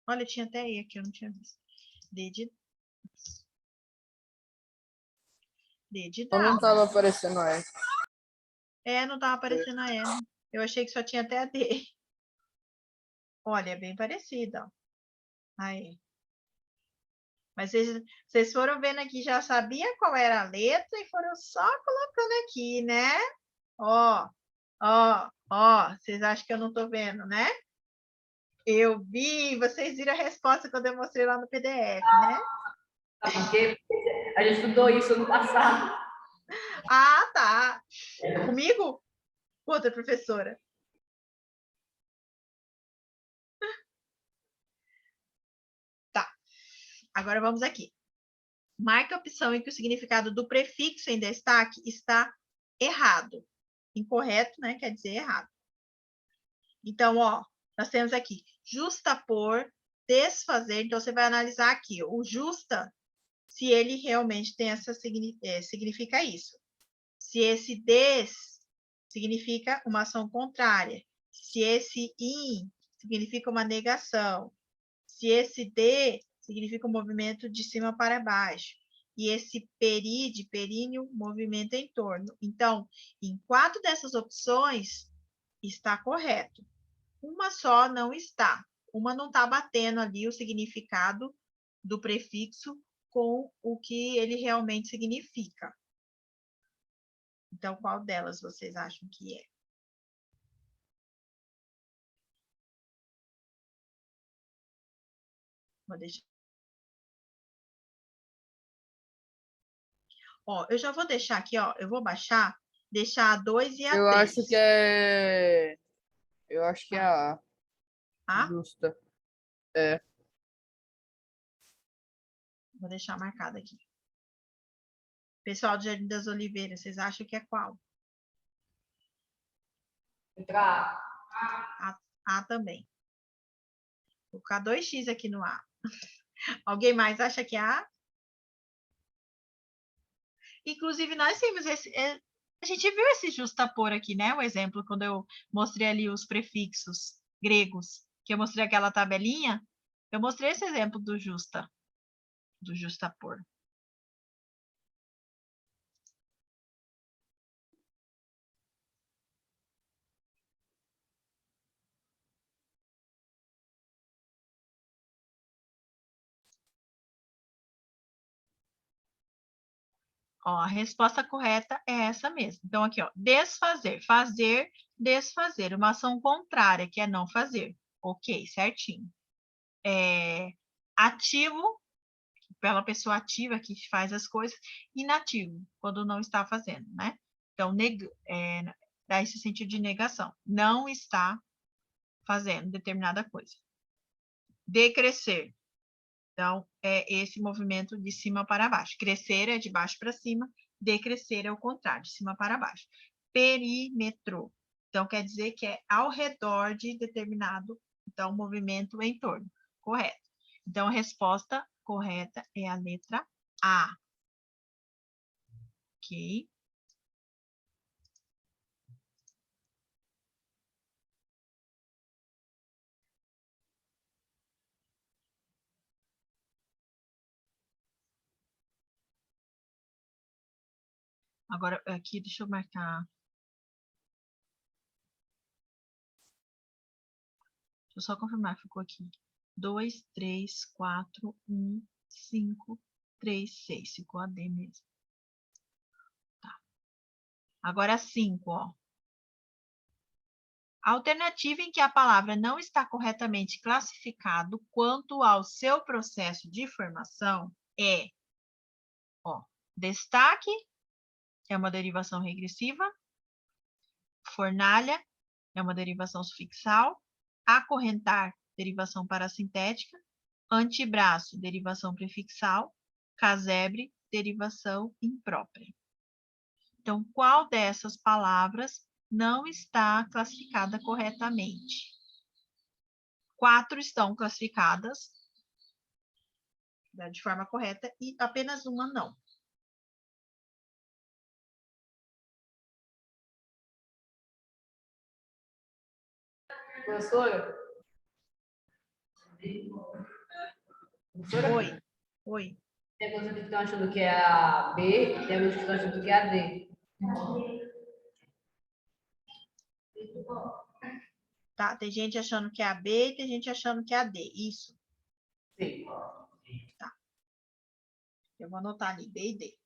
Olha, tinha até E aqui, eu não tinha visto. D de Então não dado. estava aparecendo a E. Não estava aparecendo a E. Eu achei que só tinha até a D. Olha, é bem parecida, ó. Aí. Mas vocês foram vendo aqui, já sabia qual era a letra e foram só colocando aqui, né? Ó, ó, ó. Vocês acham que eu não estou vendo, né? Eu vi, vocês viram a resposta quando eu mostrei lá no PDF, né? Porque a gente estudou isso no passado. Ah, tá. Comigo? Outra professora. Tá. Agora vamos aqui. Marque a opção em que o significado do prefixo em destaque está errado. Incorreto, né? Quer dizer errado. Então, ó, nós temos aqui justapor, desfazer. Então, você vai analisar aqui o justa, se ele realmente tem significa isso. Se esse des significa uma ação contrária. Se esse in significa uma negação. Se esse de significa um movimento de cima para baixo. E esse peride, períneo, movimento em torno. Então, em 4 dessas opções, está correto. Uma só não está. Uma não está batendo ali o significado do prefixo com o que ele realmente significa. Então, qual delas vocês acham que é? Vou deixar. Ó, eu já vou deixar aqui, ó. Eu vou baixar, deixar a 2 e a 3. Eu acho que é. Eu acho que é a A. A? Justa. É. Vou deixar marcado aqui. Pessoal do Jardim das Oliveiras, vocês acham que é qual? Letra A também. Vou colocar 2x aqui no A. Alguém mais acha que é A? Inclusive, nós temos a gente viu esse justapor aqui, né? O exemplo, quando eu mostrei ali os prefixos gregos, que eu mostrei aquela tabelinha, eu mostrei esse exemplo do justapor. Ó, a resposta correta é essa mesmo. Então, aqui, ó, desfazer, fazer, desfazer. Uma ação contrária, que é não fazer. Ok, certinho. Ativo, pela pessoa ativa que faz as coisas. Inativo, quando não está fazendo, né? Então, dá esse sentido de negação. Não está fazendo determinada coisa. Decrescer. Então, é esse movimento de cima para baixo. Crescer é de baixo para cima, decrescer é o contrário, de cima para baixo. Perímetro. Então, quer dizer que é ao redor de determinado, então, movimento em torno. Correto. Então, a resposta correta é a letra A. Ok? Agora, aqui, deixa eu marcar. Deixa eu só confirmar, ficou aqui. 2, 3, 4, 1, 5, 3, 6. Ficou a D mesmo. Tá. Agora 5, ó. A alternativa em que a palavra não está corretamente classificado quanto ao seu processo de formação é, ó, destaque, é uma derivação regressiva, fornalha, é uma derivação sufixal, acorrentar, derivação parassintética, antebraço, derivação prefixal, casebre, derivação imprópria. Então, qual dessas palavras não está classificada corretamente? 4 estão classificadas de forma correta e apenas uma não. Professora? Professora? Oi, oi. Tem coisa que estão achando que é a B, e tem coisa que estão achando que é a D. Tá? Tem gente achando que é a B e tem gente achando que é a D. Isso. Sim. Tá. Eu vou anotar ali, B e D.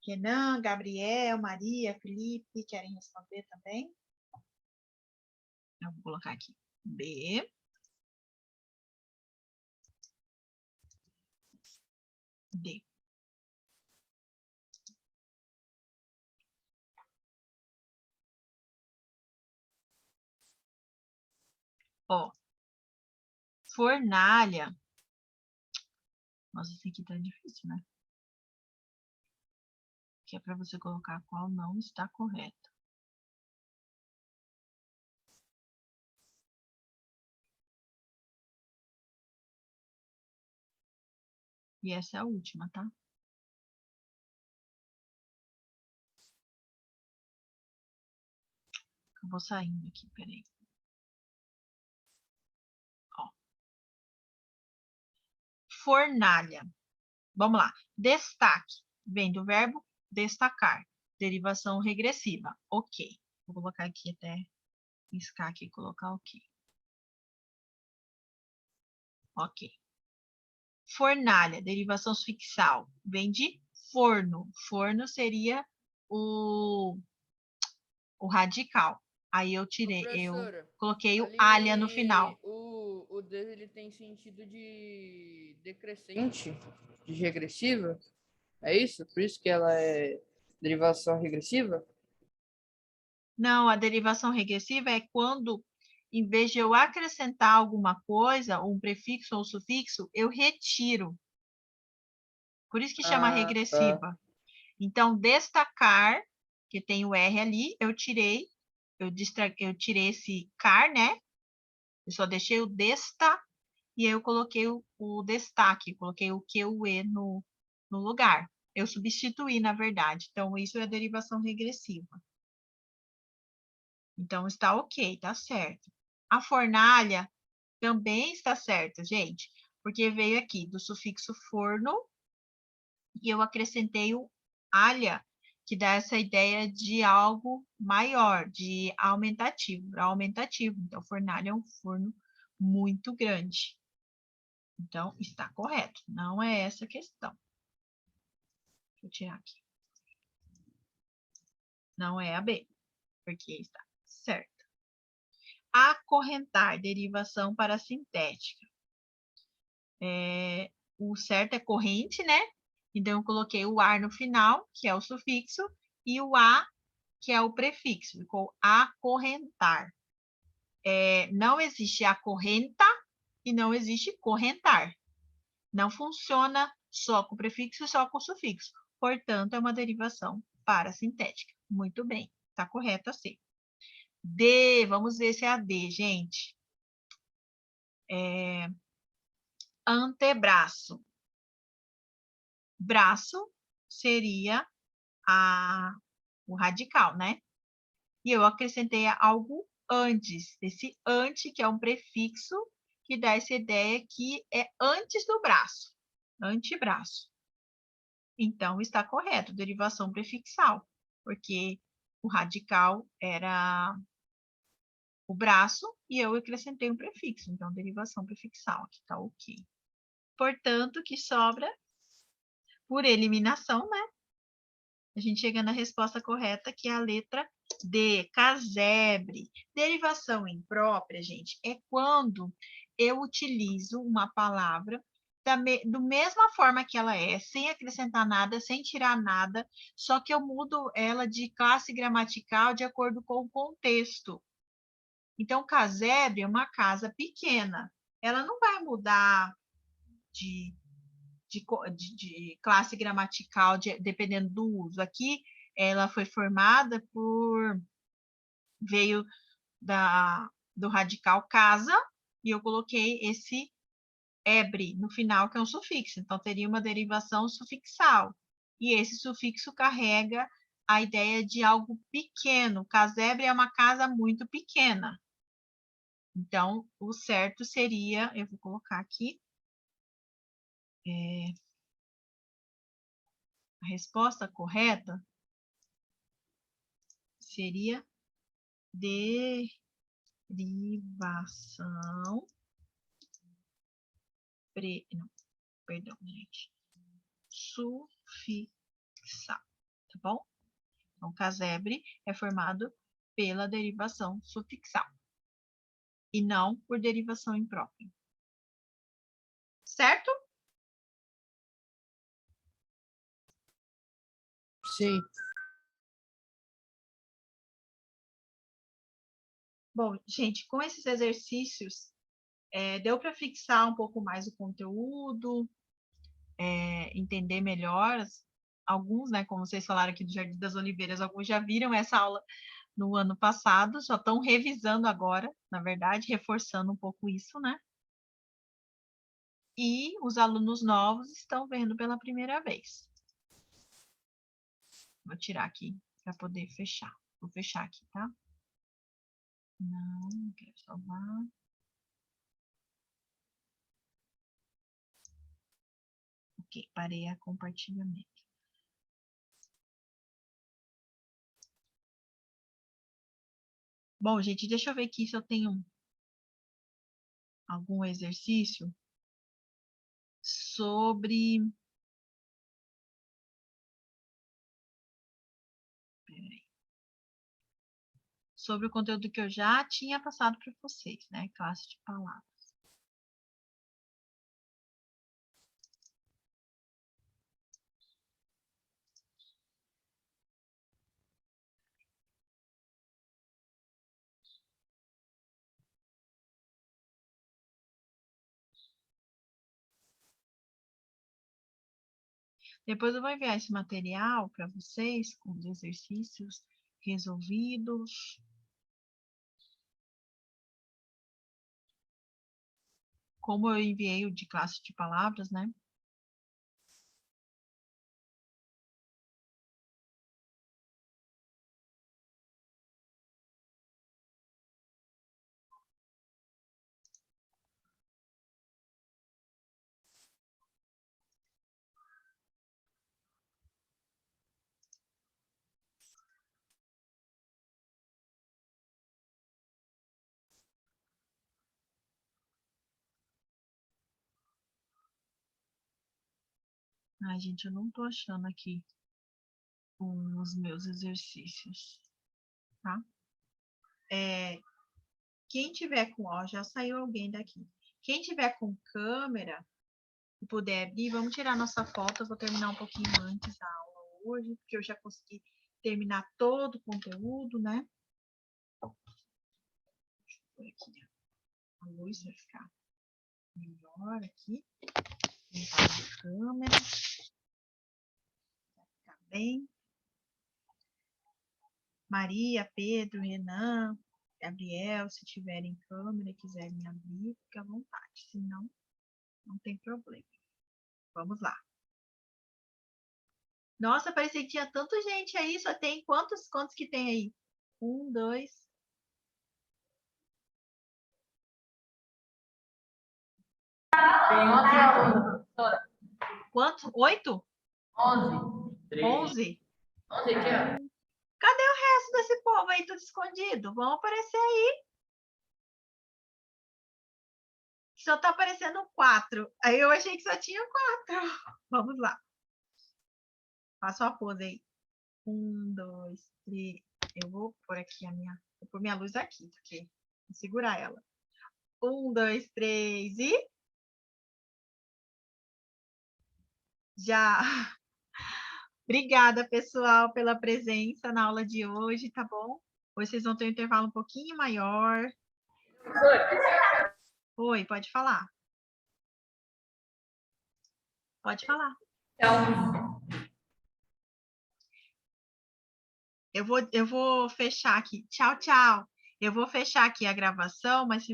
Renan, Gabriel, Maria, Felipe, querem responder também? Eu vou colocar aqui. B. D. Ó. Fornalha. Nossa, esse aqui tá difícil, né? Que é para você colocar qual não está correto. E essa é a última, tá? Eu vou saindo aqui, peraí. Ó. Fornalha. Vamos lá. Destaque. Vem do verbo destacar. Derivação regressiva. Ok. Vou colocar aqui até riscar aqui e colocar ok. Ok. Fornalha. Derivação sufixal. Vem de forno. Forno seria o radical. Aí eu tirei, eu Professora, coloquei o alha no ali final. o D ele tem sentido de decrescente, de regressiva. É isso? Por isso que ela é derivação regressiva? Não, a derivação regressiva é quando, em vez de eu acrescentar alguma coisa, um prefixo ou um sufixo, eu retiro. Por isso que chama Ah, tá. regressiva. Então, destacar, que tem o R ali, eu tirei esse car, né? Eu só deixei o desta, e aí eu coloquei o destaque, coloquei o Q, o E no lugar. Eu substituí, na verdade. Então, isso é derivação regressiva. Então, está ok, está certo. A fornalha também está certa, gente, porque veio aqui do sufixo forno e eu acrescentei o alha, que dá essa ideia de algo maior, de aumentativo, aumentativo. Então, fornalha é um forno muito grande. Então, está correto. Não é essa a questão. Deixa eu tirar aqui. Não é a B, porque está certo. Acorrentar, derivação parasintética. O certo é corrente, né? Então, eu coloquei o ar no final, que é o sufixo, e o a, que é o prefixo. Ficou acorrentar. Não existe acorrenta e não existe correntar. Não funciona só com o prefixo e só com o sufixo. Portanto, é uma derivação parasintética. Muito bem, está correto assim. D, vamos ver se é a D, gente. Antebraço. Braço seria o radical, né? E eu acrescentei algo antes. Esse ante, que é um prefixo, que dá essa ideia que é antes do braço. Antebraço. Então, está correto, derivação prefixal, porque o radical era o braço e eu acrescentei um prefixo, então derivação prefixal, aqui está ok. Portanto, que sobra, por eliminação, né? A gente chega na resposta correta, que é a letra D, casebre. Derivação imprópria, gente, é quando eu utilizo uma palavra da mesma forma que ela é, sem acrescentar nada, sem tirar nada, só que eu mudo ela de classe gramatical de acordo com o contexto. Então, casebre é uma casa pequena. Ela não vai mudar de classe gramatical, dependendo do uso. Aqui, ela foi formada veio do radical casa, e eu coloquei esse ebre no final, que é um sufixo. Então, teria uma derivação sufixal. E esse sufixo carrega a ideia de algo pequeno. Casebre é uma casa muito pequena. Então, o certo seria, eu vou colocar aqui, a resposta correta seria derivação, não, perdão, gente, sufixal, tá bom? Então, casebre é formado pela derivação sufixal e não por derivação imprópria. Certo? Sim. Bom, gente, com esses exercícios, deu para fixar um pouco mais o conteúdo, entender melhor. Alguns, né, como vocês falaram aqui do Jardim das Oliveiras, alguns já viram essa aula no ano passado, só estão revisando agora, na verdade, reforçando um pouco isso, né? E os alunos novos estão vendo pela primeira vez. Vou tirar aqui para poder fechar. Vou fechar aqui, tá? Não quero salvar. Ok, parei a compartilhamento. Bom, gente, deixa eu ver aqui se eu tenho algum exercício sobre... sobre o conteúdo que eu já tinha passado para vocês, né? Classe de palavras. Depois eu vou enviar esse material para vocês, com os exercícios resolvidos. Como eu enviei o de classe de palavras, né? Ai, gente, eu não estou achando aqui os meus exercícios, tá? Quem tiver com, ó, já saiu alguém daqui. Quem tiver com câmera, e puder abrir, vamos tirar nossa foto. Eu vou terminar um pouquinho antes a aula hoje, porque eu já consegui terminar todo o conteúdo, né? Deixa eu pôr aqui. A luz vai ficar melhor aqui. Limpar a câmera. Vai ficar bem. Maria, Pedro, Renan, Gabriel, se tiverem câmera e quiserem abrir, fica à vontade. Se não, não tem problema. Vamos lá. Nossa, parecia que tinha tanta gente aí. Só tem quantos que tem aí? 1, 2. Tem 11 alunos, professora. Quantos? 8? 11. 11? 11 aqui, ó. Cadê o resto desse povo aí, tudo escondido? Vão aparecer aí. Só tá aparecendo 4. Aí eu achei que só tinha 4. Vamos lá. Faça a pose aí. 1, 2, 3. Eu vou pôr aqui vou pôr minha luz aqui, porque vou segurar ela. 1, 2, 3 e... Já. Obrigada, pessoal, pela presença na aula de hoje, tá bom? Hoje vocês vão ter um intervalo um pouquinho maior. Oi, pode falar. Pode falar. Então, Eu vou fechar aqui. Tchau, tchau. Eu vou fechar aqui a gravação, mas se